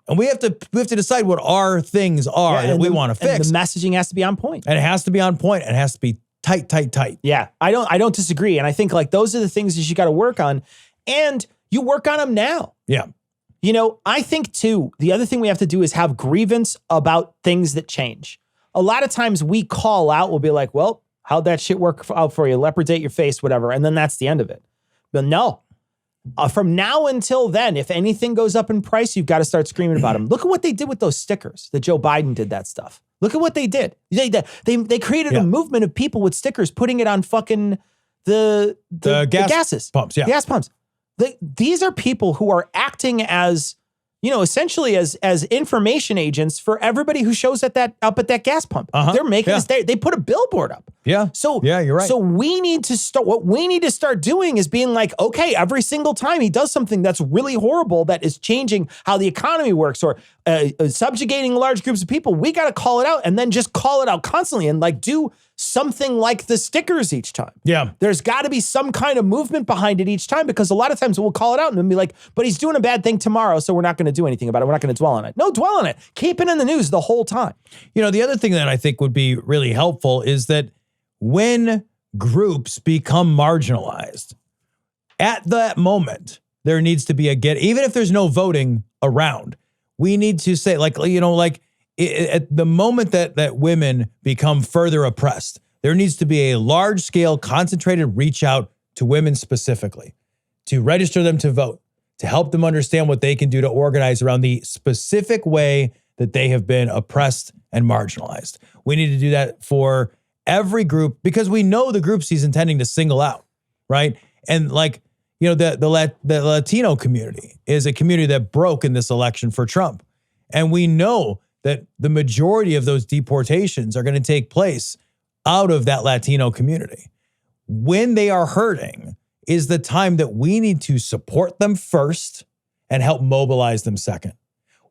And we have to decide what our things are that we want to fix. And the messaging has to be on point. And it has to be on point. And it has to be tight. Yeah. I don't disagree. And I think like those are the things that you got to work on. And you work on them now. Yeah. You know, I think too, the other thing we have to do is have grievance about things that change. A lot of times we call out, we'll be like, well, how'd that shit work out for you? Leopard date your face, whatever. And then that's the end of it. But no, from now until then, if anything goes up in price, you've got to start screaming about them. Look at what they did with those stickers that Joe Biden did that stuff. Look at what they did. They created a movement of people with stickers, putting it on fucking the gases. Pumps, yeah. Gas pumps. These are people who are acting as, you know, essentially as information agents for everybody who shows up at that gas pump. They're making this. They put a billboard up. Yeah. So yeah, you're right. So we need to start. What we need to start doing is being like, okay, every single time he does something that's really horrible, that is changing how the economy works or subjugating large groups of people, we got to call it out and then just call it out constantly and like do something like the stickers each time. Yeah. There's got to be some kind of movement behind it each time, because a lot of times we'll call it out and we'll be like, but he's doing a bad thing tomorrow, so we're not going to do anything about it. We're not going to dwell on it. No, dwell on it. Keep it in the news the whole time. You know, the other thing that I think would be really helpful is that when groups become marginalized, at that moment, there needs to be even if there's no voting around, we need to say, like, you know, like, at the moment that women become further oppressed, there needs to be a large-scale, concentrated reach out to women specifically, to register them to vote, to help them understand what they can do to organize around the specific way that they have been oppressed and marginalized. We need to do that for every group, because we know the groups he's intending to single out, right? And like, you know, the Latino community is a community that broke in this election for Trump. And we know that the majority of those deportations are going to take place out of that Latino community. When they are hurting is the time that we need to support them first and help mobilize them second.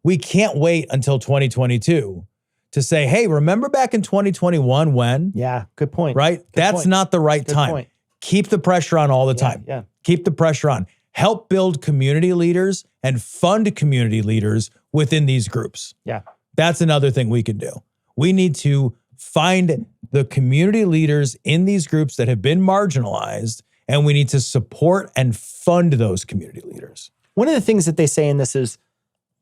We can't wait until 2022 to say, hey, remember back in 2021 when? Yeah, good point. Right? That's not the right time. Point. Keep the pressure on all the time. Yeah. Keep the pressure on. Help build community leaders and fund community leaders within these groups. Yeah. That's another thing we can do. We need to find the community leaders in these groups that have been marginalized, and we need to support and fund those community leaders. One of the things that they say in this is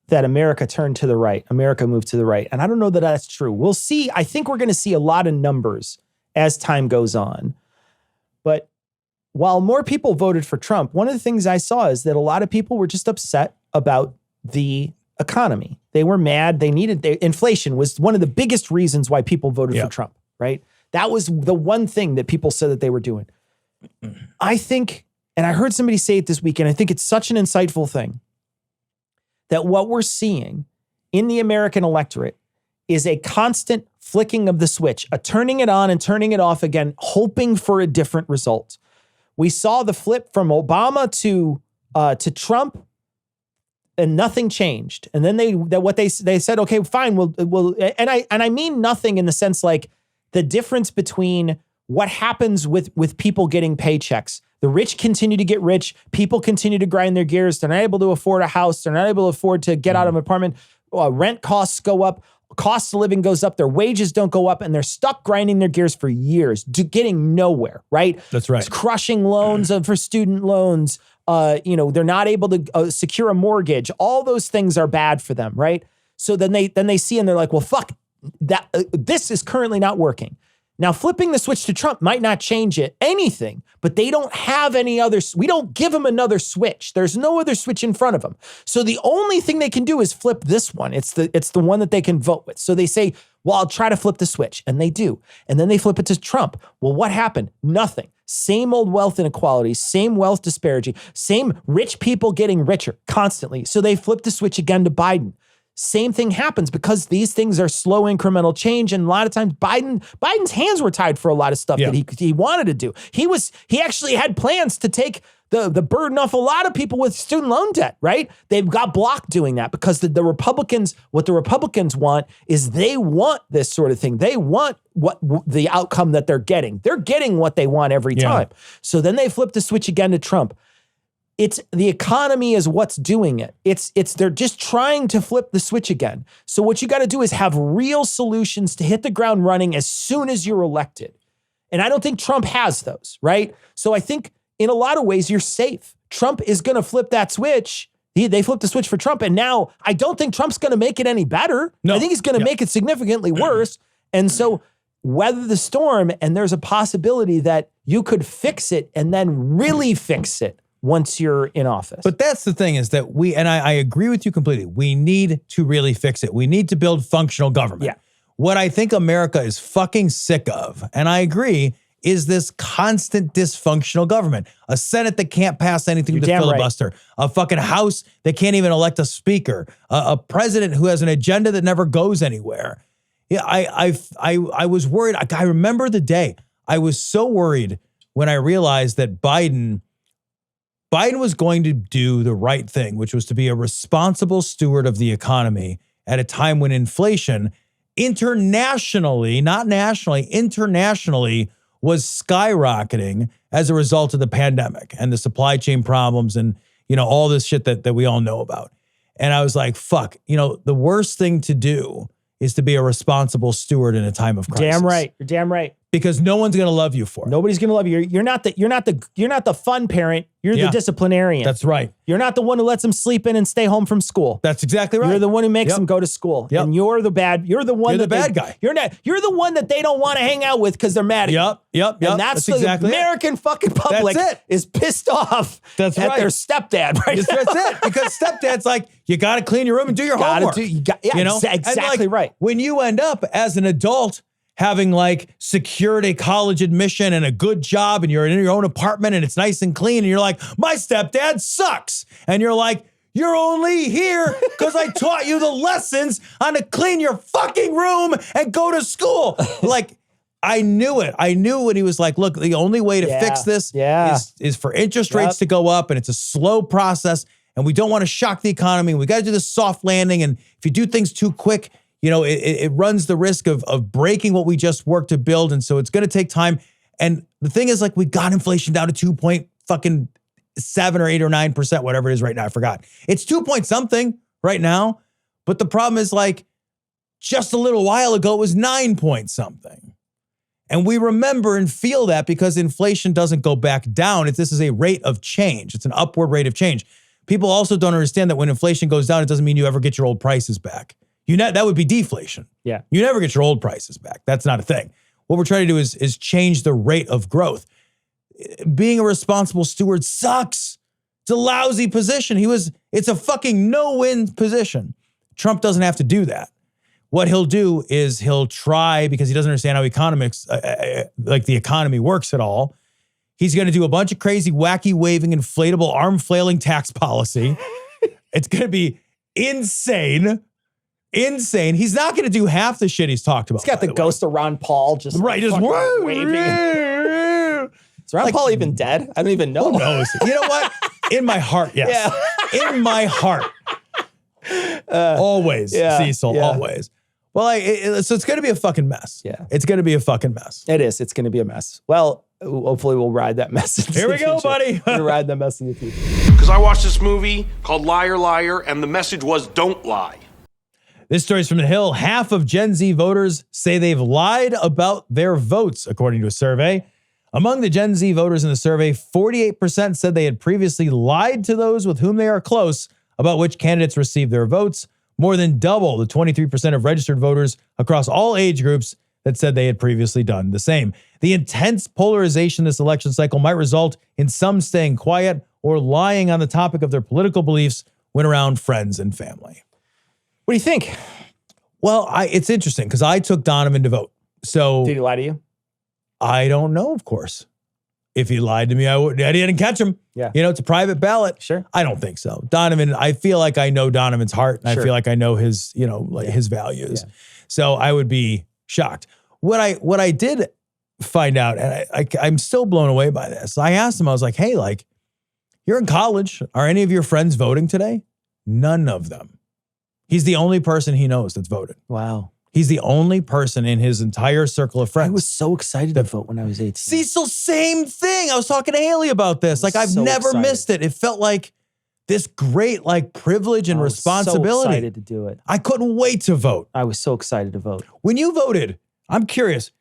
that America turned to the right. America moved to the right. And I don't know that that's true. We'll see. I think we're going to see a lot of numbers as time goes on. But while more people voted for Trump, one of the things I saw is that a lot of people were just upset about the economy. They were mad. Inflation was one of the biggest reasons why people voted for Trump, right? That was the one thing that people said that they were doing. I think, and I heard somebody say it this weekend, I think it's such an insightful thing, that what we're seeing in the American electorate is a constant flicking of the switch, a turning it on and turning it off again, hoping for a different result. We saw the flip from Obama to Trump, and nothing changed. And then they said, okay, fine, we'll and I mean nothing in the sense like the difference between what happens with people getting paychecks. The rich continue to get rich. People continue to grind their gears. They're not able to afford a house. They're not able to afford to get out of an apartment. Rent costs go up. Cost of living goes up. Their wages don't go up. And they're stuck grinding their gears for years, getting nowhere, right? That's right. It's crushing loans for student loans. They're not able to secure a mortgage. All those things are bad for them, right? So then they see and they're like, well, fuck, that this is currently not working. Now, flipping the switch to Trump might not change anything, but they don't have any other. We don't give them another switch. There's no other switch in front of them. So the only thing they can do is flip this one. It's the one that they can vote with. So they say, well, I'll try to flip the switch. And they do. And then they flip it to Trump. Well, what happened? Nothing. Same old wealth inequality, same wealth disparity, same rich people getting richer constantly. So they flip the switch again to Biden. same thing happens because these things are slow incremental change. And a lot of times Biden's hands were tied for a lot of stuff that he wanted to do. He actually had plans to take the burden off a lot of people with student loan debt, right? They've got blocked doing that because the Republicans, what the Republicans want is they want this sort of thing. They want the outcome that they're getting. They're getting what they want every time. So then they flip the switch again to Trump. It's the economy is what's doing it. They're just trying to flip the switch again. So what you got to do is have real solutions to hit the ground running as soon as you're elected. And I don't think Trump has those, right? So I think in a lot of ways, you're safe. Trump is going to flip that switch. They flipped the switch for Trump. And now I don't think Trump's going to make it any better. No. I think he's going to make it significantly worse. And so weather the storm. And there's a possibility that you could fix it and then really fix it once you're in office. But that's the thing is that I agree with you completely. We need to really fix it. We need to build functional government. Yeah. What I think America is fucking sick of, and I agree, is this constant dysfunctional government. A Senate that can't pass anything with a filibuster. Right. A fucking House that can't even elect a speaker. A president who has an agenda that never goes anywhere. Yeah, I was worried. I remember the day. I was so worried when I realized that Biden was going to do the right thing, which was to be a responsible steward of the economy at a time when inflation internationally, not nationally, internationally, was skyrocketing as a result of the pandemic and the supply chain problems and, all this shit that we all know about. And I was like, fuck, the worst thing to do is to be a responsible steward in a time of crisis. Damn right. You're damn right. Because no one's going to love you for it. Nobody's going to love you. You're not the fun parent. You're the disciplinarian. That's right. You're not the one who lets them sleep in and stay home from school. That's exactly right. You're the one who makes them go to school. Yep. And you're the bad guy. You're the one that they don't want to hang out with because they're mad at you. Yep. And that's the exactly American fucking public is pissed off at their stepdad, right? That's it. Because stepdad's like, you got to clean your room and do your homework. Exactly right. When you end up as an adult having like secured a college admission and a good job and you're in your own apartment and it's nice and clean and you're like, my stepdad sucks. And you're like, you're only here because I taught you the lessons on to clean your fucking room and go to school. Like, I knew it. I knew when he was like, look, the only way to fix this is for interest rates to go up, and it's a slow process and we don't want to shock the economy. We got to do this soft landing. And if you do things too quick, it runs the risk of breaking what we just worked to build. And so it's going to take time. And the thing is, like, we got inflation down to 2.7 or 8 or 9%, whatever it is right now. I forgot. It's 2 point something right now. But the problem is, like, just a little while ago, it was 9 point something. And we remember and feel that because inflation doesn't go back down. This is a rate of change. It's an upward rate of change. People also don't understand that when inflation goes down, it doesn't mean you ever get your old prices back. That would be deflation. Yeah. You never get your old prices back. That's not a thing. What we're trying to do is change the rate of growth. Being a responsible steward sucks. It's a lousy position. It's a fucking no-win position. Trump doesn't have to do that. What he'll do is he'll try, because he doesn't understand how the economy works at all. He's going to do a bunch of crazy, wacky, waving, inflatable, arm-flailing tax policy. It's going to be insane. Insane. He's not going to do half the shit he's talked about. He's got the ghost of Ron Paul just waving. Is Ron Paul even dead? I don't even know. Who knows? You know what? In my heart, yes. Yeah. In my heart. Always, Cecil, always. Well, so it's going to be a fucking mess. Yeah. It's going to be a fucking mess. It is. It's going to be a mess. Well, hopefully we'll ride that mess. Here we go, buddy. We'll ride that mess in the future. Because I watched this movie called Liar, Liar, and the message was don't lie. This story is from The Hill. Half of Gen Z voters say they've lied about their votes, according to a survey. Among the Gen Z voters in the survey, 48% said they had previously lied to those with whom they are close about which candidates received their votes, more than double the 23% of registered voters across all age groups that said they had previously done the same. The intense polarization this election cycle might result in some staying quiet or lying on the topic of their political beliefs when around friends and family. What do you think? Well, it's interesting because I took Donovan to vote. So did he lie to you? I don't know, of course. if he lied to me, I didn't catch him. Yeah. You know, it's a private ballot. Sure. I don't think so. Donovan, I feel like I know Donovan's heart. And Sure. I feel like I know his, you know, like his values. Yeah. So I would be shocked. What I did find out, and I'm still blown away by this. I asked him, I was like, hey, like, you're in college. Are any of your friends voting today? None of them. He's the only person he knows that's voted. Wow. He's the only person in his entire circle of friends. I was so excited to vote when I was 18. Cecil, same thing. I was talking to Haley about this. Like, I've so never excited. missed it. It felt like this great, like, privilege and I was responsibility. so excited to do it. I couldn't wait to vote. I was so excited to vote. When you voted, I'm curious,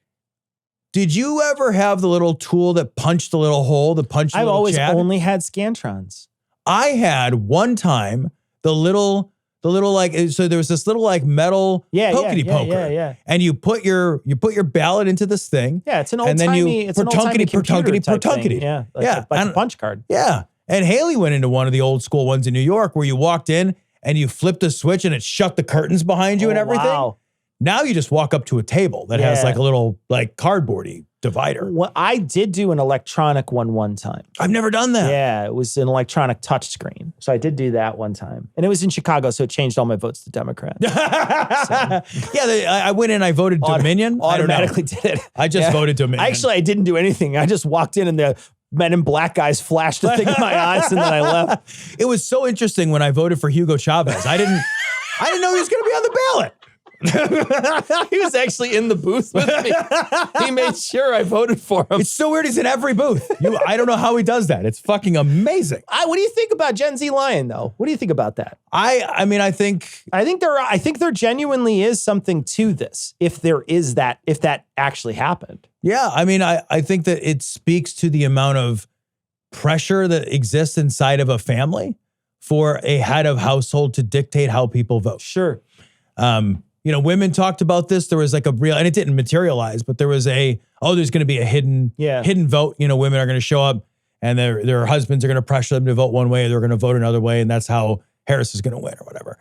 did you ever have the little tool that punched the little hole, that punched the I've little always Chad? only had Scantrons. I had one time the little like, so there was this little like metal pokety poker. Yeah. And you put your ballot into this thing. Yeah, it's an And old then you timey, it's an old timey computer type thing. Yeah, like a punch card. Yeah. And Haley went into one of the old school ones in New York where you walked in and you flipped a switch and it shut the curtains behind you and everything. Wow. Now you just walk up to a table that has Yeah. like a little like cardboardy divider. Well, I did do an electronic one time. I've never done that. Yeah, it was an electronic touchscreen. So I did do that one time. And it was in Chicago, so it changed all my votes to Democrat. I went in, I voted Dominion. Automatically did it. I just voted Dominion. Actually, I didn't do anything. I just walked in and the men in black guys flashed a thing in my eyes and then I left. It was so interesting when I voted for Hugo Chavez. I didn't know he was going to be on the ballot. He was actually in the booth with me. He made sure I voted for him. It's so weird. He's in every booth. I don't know how he does that. It's fucking amazing. What do you think about Gen Z lying, though? What do you think about that? I mean, I think there genuinely is something to this. If that actually happened. Yeah. I mean, I think that it speaks to the amount of pressure that exists inside of a family for a head of household to dictate how people vote. Sure. You know, women talked about this. There was like a real, and it didn't materialize, but there was there's going to be a hidden vote. You know, women are going to show up and their husbands are going to pressure them to vote one way, or they're going to vote another way. And that's how Harris is going to win or whatever.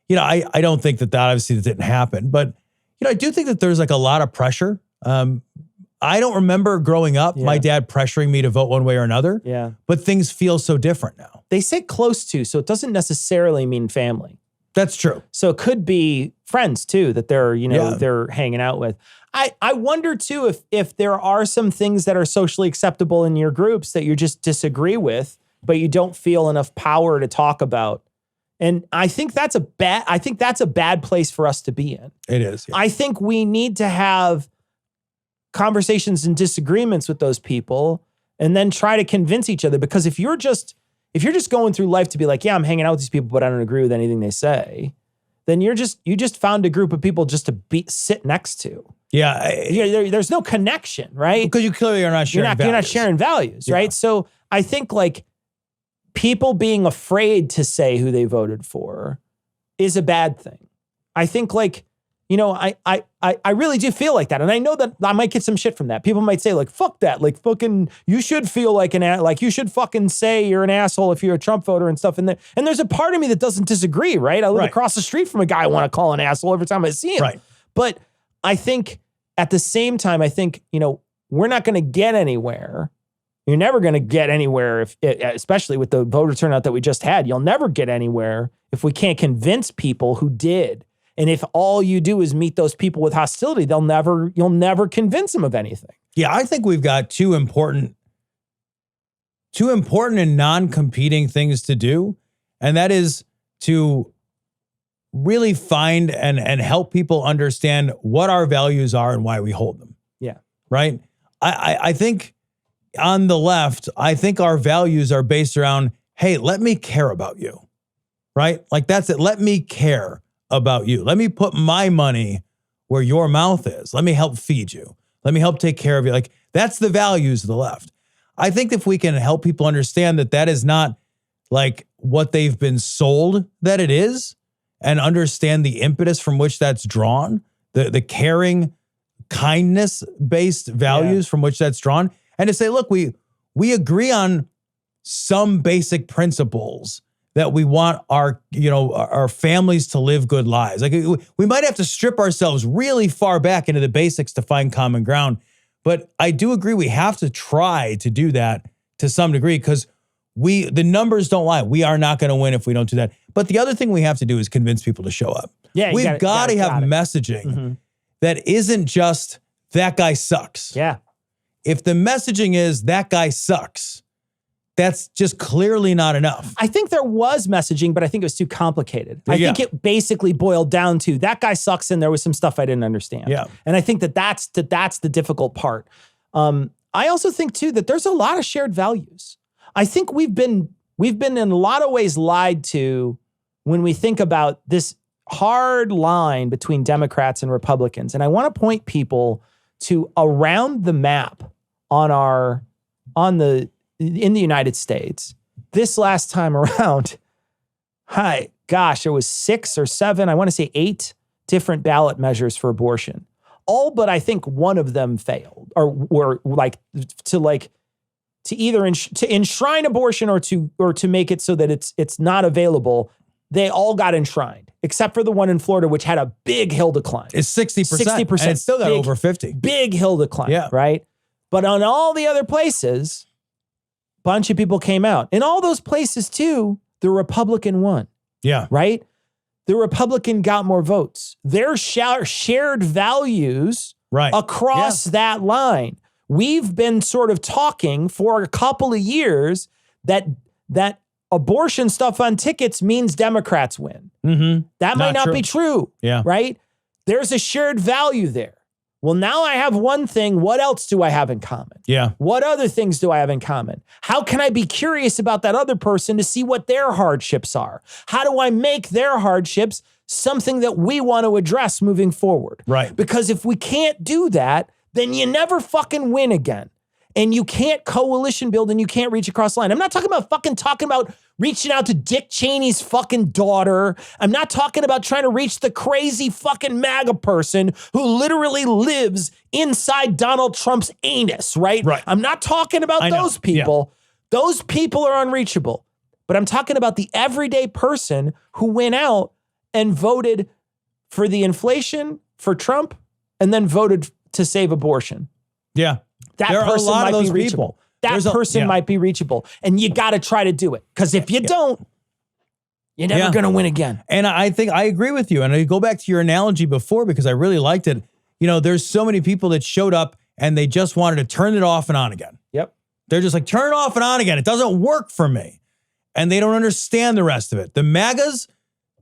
You know, I don't think that obviously that didn't happen, but you know, I do think that there's like a lot of pressure. I don't remember growing up, my dad pressuring me to vote one way or another. Yeah. But things feel so different now. They say close to, so it doesn't necessarily mean family. That's true. So it could be friends too that they're hanging out with. I wonder too if there are some things that are socially acceptable in your groups that you just disagree with, but you don't feel enough power to talk about. And I think that's a bad place for us to be in. It is. Yeah. I think we need to have conversations and disagreements with those people and then try to convince each other, because if you're just going through life to be like, yeah, I'm hanging out with these people, but I don't agree with anything they say, then you just found a group of people just to sit next to. Yeah. There's no connection, right? Because you clearly are not sharing values. You're not sharing values, right? So I think like people being afraid to say who they voted for is a bad thing. I think like, you know, I really do feel like that. And I know that I might get some shit from that. People might say like, fuck that. Like fucking, you should feel like you should fucking say you're an asshole if you're a Trump voter and stuff. And there's a part of me that doesn't disagree, right? I live across the street from a guy I want to call an asshole every time I see him. Right. But I think at the same time, you know, we're not going to get anywhere. You're never going to get anywhere especially with the voter turnout that we just had. You'll never get anywhere if we can't convince people who did. And if all you do is meet those people with hostility, you'll never convince them of anything. Yeah, I think we've got two important and non-competing things to do. And that is to really find and help people understand what our values are and why we hold them. Yeah. Right? I think on the left, I think our values are based around, hey, let me care about you. Right? Like that's it. Let me care about you. Let me put my money where your mouth is. Let me help feed you. Let me help take care of you. Like that's the values of the left. I think if we can help people understand that is not like what they've been sold that it is, and understand the impetus from which that's drawn, the caring, kindness-based values from which that's drawn, and to say, look, we agree on some basic principles that we want our families to live good lives. Like we might have to strip ourselves really far back into the basics to find common ground, But I do agree we have to try to do that to some degree because the numbers don't lie. We are not going to win if we don't do that. But the other thing we have to do is convince people to show up. Yeah, we've got to have messaging that isn't just that guy sucks. Yeah. If the messaging is that guy sucks, that's just clearly not enough. I think there was messaging, but I think it was too complicated. I think it basically boiled down to that guy sucks and there was some stuff I didn't understand. Yeah. And I think that's the difficult part. I also think too that there's a lot of shared values. I think we've been in a lot of ways lied to when we think about this hard line between Democrats and Republicans. And I want to point people to around the map in the United States. This last time around, there was 6 or 7, I want to say 8 different ballot measures for abortion. All but I think one of them failed or were to either enshrine abortion or to make it so that it's not available. They all got enshrined, except for the one in Florida, which had a big hill decline. It's 60%. 60%. And it's still got over 50. Big hill decline, right? But on all the other places, a bunch of people came out. In all those places, too, the Republican won. Yeah. Right? The Republican got more votes. Their shared values across that line. We've been sort of talking for a couple of years that abortion stuff on tickets means Democrats win. Mm-hmm. That might not be true. Yeah. Right? There's a shared value there. Well, now I have one thing. What else do I have in common? Yeah. What other things do I have in common? How can I be curious about that other person to see what their hardships are? How do I make their hardships something that we want to address moving forward? Right. Because if we can't do that, then you never fucking win again. And you can't coalition build and you can't reach across the line. I'm not talking about reaching out to Dick Cheney's fucking daughter. I'm not talking about trying to reach the crazy fucking MAGA person who literally lives inside Donald Trump's anus, right? Right. I'm not talking about those people. Yeah. Those people are unreachable. But I'm talking about the everyday person who went out and voted for the inflation, for Trump, and then voted to save abortion. Yeah. That person might be reachable. That person might be reachable. And you got to try to do it. Because if you don't, you're never going to win again. And I think I agree with you. And I go back to your analogy before because I really liked it. You know, there's so many people that showed up and they just wanted to turn it off and on again. Yep. They're just like, turn it off and on again. It doesn't work for me. And they don't understand the rest of it. The MAGAs,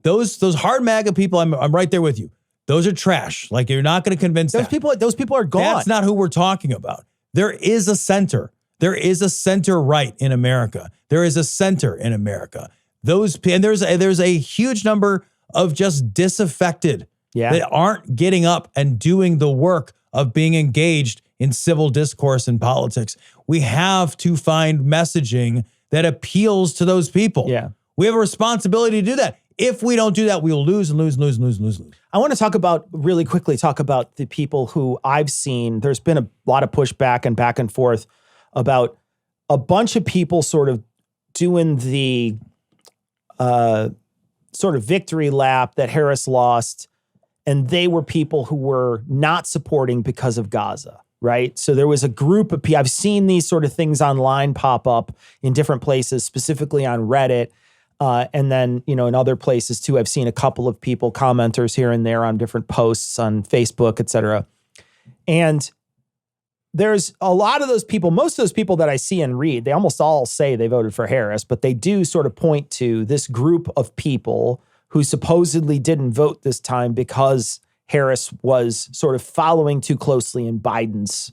those hard MAGA people, I'm right there with you. Those are trash. Like, you're not going to convince those people. Those people are gone. That's not who we're talking about. There is a center. There is a center right in America. There is a center in America. And there's a huge number of just disaffected that aren't getting up and doing the work of being engaged in civil discourse and politics. We have to find messaging that appeals to those people. Yeah. We have a responsibility to do that. If we don't do that, we'll lose and lose and lose and lose and lose. I want to really quickly talk about the people who I've seen. There's been a lot of pushback and back and forth about a bunch of people sort of doing the sort of victory lap that Harris lost. And they were people who were not supporting because of Gaza, right? So there was a group of people. I've seen these sort of things online pop up in different places, specifically on Reddit. And then, in other places too, I've seen a couple of people, commenters here and there on different posts on Facebook, et cetera. And there's a lot of those people, most of those people that I see and read, they almost all say they voted for Harris, but they do sort of point to this group of people who supposedly didn't vote this time because Harris was sort of following too closely in Biden's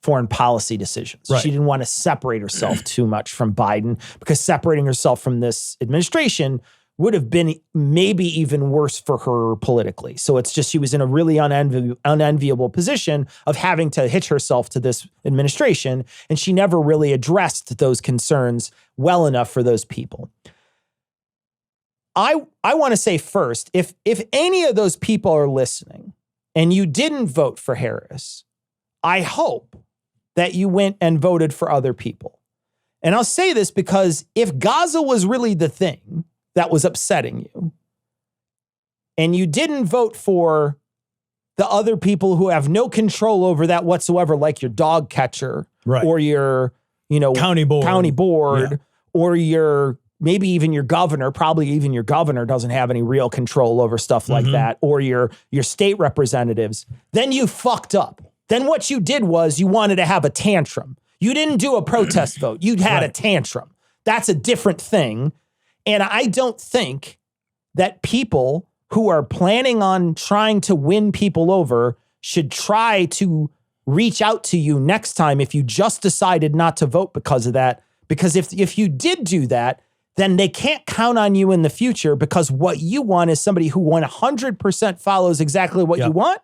foreign policy decisions. Right. She didn't want to separate herself too much from Biden because separating herself from this administration would have been maybe even worse for her politically. So it's just she was in a really unenviable position of having to hitch herself to this administration, and she never really addressed those concerns well enough for those people. I want to say first, if any of those people are listening and you didn't vote for Harris, I hope that you went and voted for other people. And I'll say this because if Gaza was really the thing that was upsetting you, and you didn't vote for the other people who have no control over that whatsoever, like your dog catcher or your, county board or your, maybe even your governor, probably even your governor doesn't have any real control over stuff like that, or your state representatives, then you fucked up. Then what you did was you wanted to have a tantrum. You didn't do a protest vote. You had a tantrum. That's a different thing. And I don't think that people who are planning on trying to win people over should try to reach out to you next time if you just decided not to vote because of that. Because if you did do that, then they can't count on you in the future, because what you want is somebody who 100% follows exactly what you want.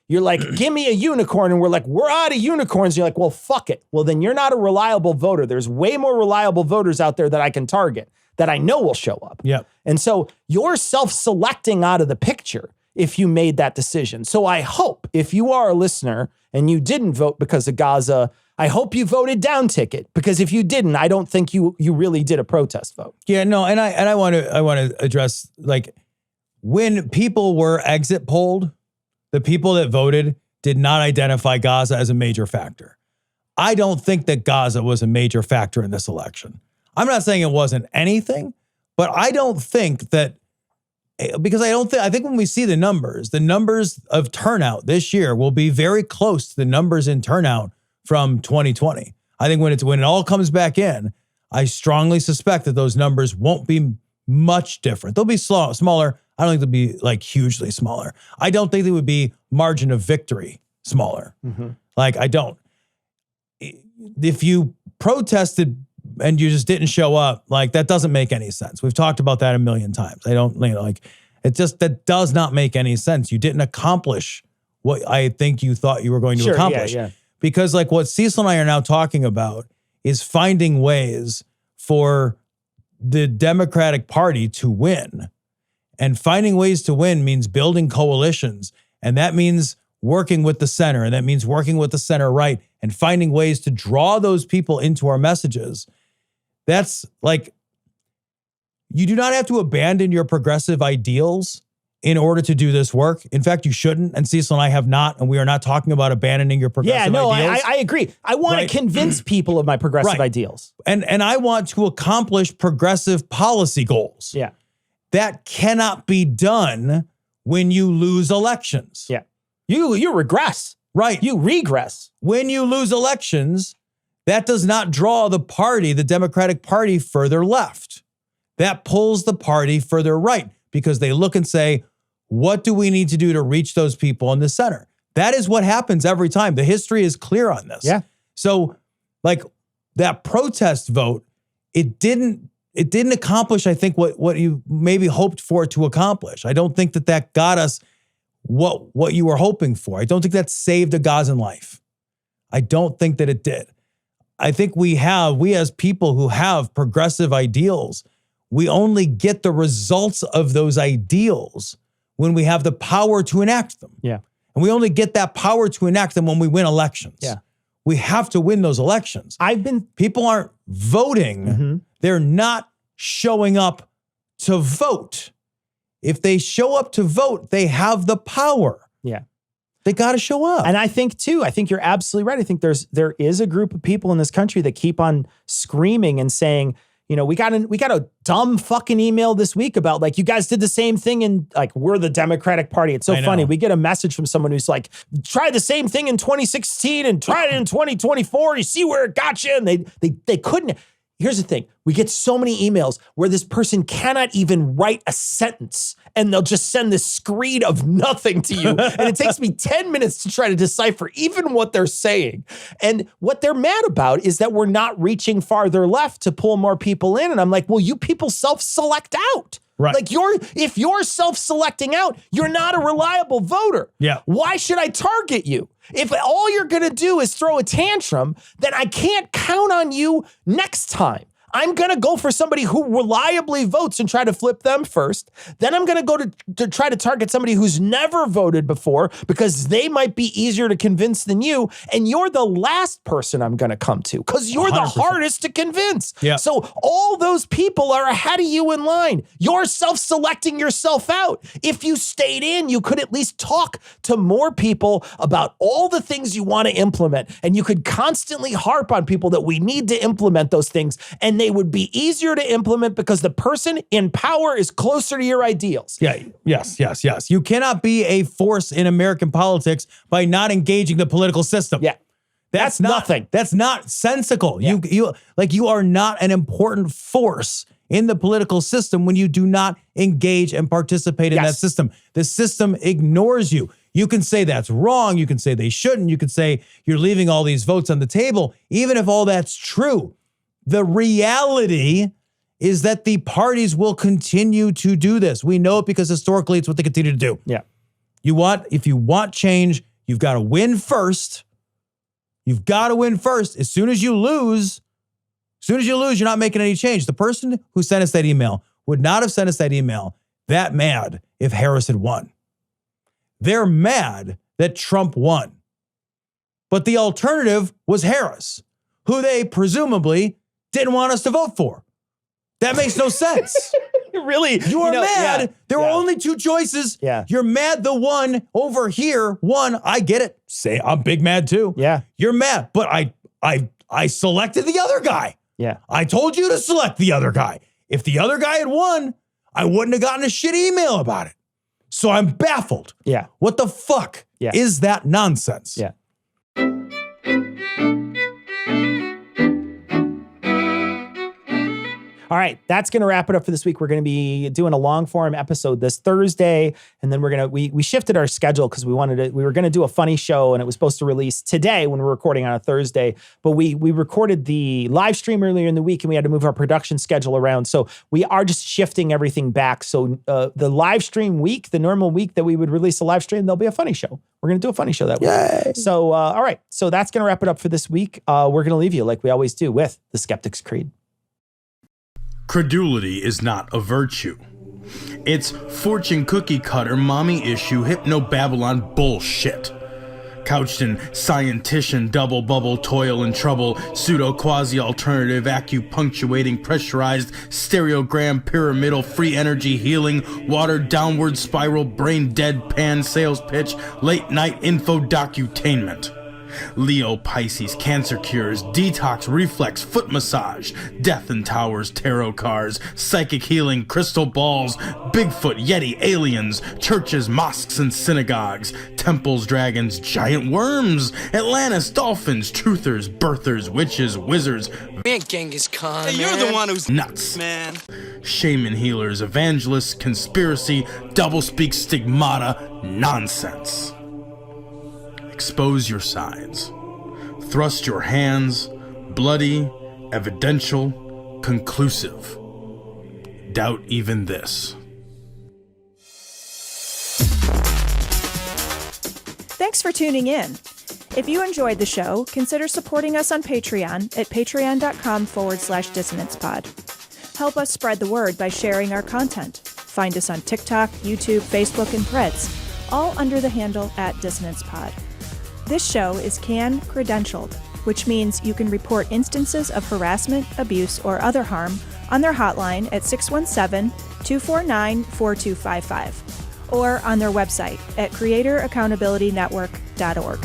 You're like, give me a unicorn. And we're like, we're out of unicorns. You're like, well, fuck it. Well, then you're not a reliable voter. There's way more reliable voters out there that I can target, that I know will show up. And so you're self-selecting out of the picture if you made that decision. So I hope if you are a listener and you didn't vote because of Gaza, I hope you voted down ticket, because if you didn't, I don't think you really did a protest vote. Yeah, no, and I want to address, like, when people were exit polled, the people that voted did not identify Gaza as a major factor. I don't think that Gaza was a major factor in this election. I'm not saying it wasn't anything, but I don't think that, because I think when we see the numbers of turnout this year will be very close to the numbers in turnout from 2020. I think when it all comes back in, I strongly suspect that those numbers won't be much different. They'll be smaller. I don't think they'll be like hugely smaller. I don't think they would be margin of victory smaller. Like, I don't. If you protested and you just didn't show up, like, that doesn't make any sense. We've talked about that a million times. That does not make any sense. You didn't accomplish what I think you thought you were going to accomplish. Because, like, what Cecil and I are now talking about is finding ways for the Democratic Party to win. And finding ways to win means building coalitions. And that means working with the center. And that means working with the center right and finding ways to draw those people into our messages. That's like, you do not have to abandon your progressive ideals in order to do this work. In fact, you shouldn't. And Cecil and I have not. And we are not talking about abandoning your progressive ideals. I agree. I want to convince people of my progressive ideals. And I want to accomplish progressive policy goals. Yeah. That cannot be done when you lose elections. Yeah. You regress. Right. You regress. When you lose elections, that does not draw the Democratic Party, further left. That pulls the party further right, because they look and say, what do we need to do to reach those people in the center? That is what happens every time. The history is clear on this. Yeah. So, like, that protest vote, it didn't accomplish, I think, what you maybe hoped for it to accomplish. I don't think that got us what you were hoping for. I don't think that saved a Gazan life. I don't think that it did. I think we as people who have progressive ideals, we only get the results of those ideals when we have the power to enact them. Yeah. And we only get that power to enact them when we win elections. Yeah. We have to win those elections. People aren't voting. They're not showing up to vote. If they show up to vote, they have the power. Yeah. They got to show up. And I think you're absolutely right. I think there is a group of people in this country that keep on screaming and saying, we got a dumb fucking email this week about, like, you guys did the same thing and, like, we're the Democratic Party. It's so funny. We get a message from someone who's like, try the same thing in 2016 and try it in 2024. You see where it got you. And they couldn't. Here's the thing. We get so many emails where this person cannot even write a sentence, and they'll just send this screed of nothing to you. And it takes me 10 minutes to try to decipher even what they're saying. And what they're mad about is that we're not reaching farther left to pull more people in. And I'm like, well, you people self-select out. Right. Like, if you're self-selecting out, you're not a reliable voter. Yeah. Why should I target you? If all you're going to do is throw a tantrum, then I can't count on you next time. I'm going to go for somebody who reliably votes and try to flip them first. Then I'm going to go to try to target somebody who's never voted before because they might be easier to convince than you. And you're the last person I'm going to come to because you're 100%. The hardest to convince. Yeah. So all those people are ahead of you in line. You're self-selecting yourself out. If you stayed in, you could at least talk to more people about all the things you want to implement. And you could constantly harp on people that we need to implement those things. And they would be easier to implement because the person in power is closer to your ideals. Yeah. Yes. You cannot be a force in American politics by not engaging the political system. Yeah. That's nothing. That's not sensical. Yeah. You are not an important force in the political system when you do not engage and participate in that system. The system ignores you. You can say that's wrong. You can say they shouldn't. You can say you're leaving all these votes on the table. Even if all that's true, the reality is that the parties will continue to do this. We know it because historically it's what they continue to do. Yeah. If you want change, you've got to win first. You've got to win first. As soon as you lose, you're not making any change. The person who sent us that email would not have sent us that email that mad if Harris had won. They're mad that Trump won. But the alternative was Harris, who they presumably didn't want us to vote for. That makes no sense. Really? You are mad. Yeah, there were only two choices. Yeah. You're mad the one over here won. I get it. Say I'm big mad too. Yeah. You're mad, but I selected the other guy. Yeah. I told you to select the other guy. If the other guy had won, I wouldn't have gotten a shit email about it. So I'm baffled. Yeah. What the fuck is that nonsense? Yeah. All right, that's going to wrap it up for this week. We're going to be doing a long form episode this Thursday, and then we shifted our schedule because we were going to do a funny show, and it was supposed to release today when we're recording on a Thursday, but we recorded the live stream earlier in the week, and we had to move our production schedule around, so we are just shifting everything back. So the live stream week, the normal week that we would release a live stream, there'll be a funny show. We're going to do a funny show that week. Yay. So, all right, so that's going to wrap it up for this week. We're going to leave you like we always do with the Skeptic's Creed. Credulity is not a virtue. It's fortune cookie cutter, mommy issue, hypno-Babylon bullshit. Couched in scientician, double bubble, toil and trouble, pseudo quasi-alternative, acupunctuating, pressurized, stereogram, pyramidal, free energy healing, watered downward spiral, brain deadpan sales pitch, late night info docutainment. Leo, Pisces, cancer cures, detox, reflex, foot massage, death in towers, tarot cards, psychic healing, crystal balls, Bigfoot, Yeti, aliens, churches, mosques and synagogues, temples, dragons, giant worms, Atlantis, dolphins, truthers, birthers, witches, wizards. Man, Genghis Khan, Hey, you're the one who's nuts, man. Shaman healers, evangelists, conspiracy, doublespeak, stigmata, nonsense. Expose your sides. Thrust your hands, bloody, evidential, conclusive. Doubt even this. Thanks for tuning in. If you enjoyed the show, consider supporting us on Patreon at patreon.com/dissonancepod. Help us spread the word by sharing our content. Find us on TikTok, YouTube, Facebook, and Threads, all under the handle @dissonancepod. This show is CAN credentialed, which means you can report instances of harassment, abuse, or other harm on their hotline at 617-249-4255 or on their website at creatoraccountabilitynetwork.org.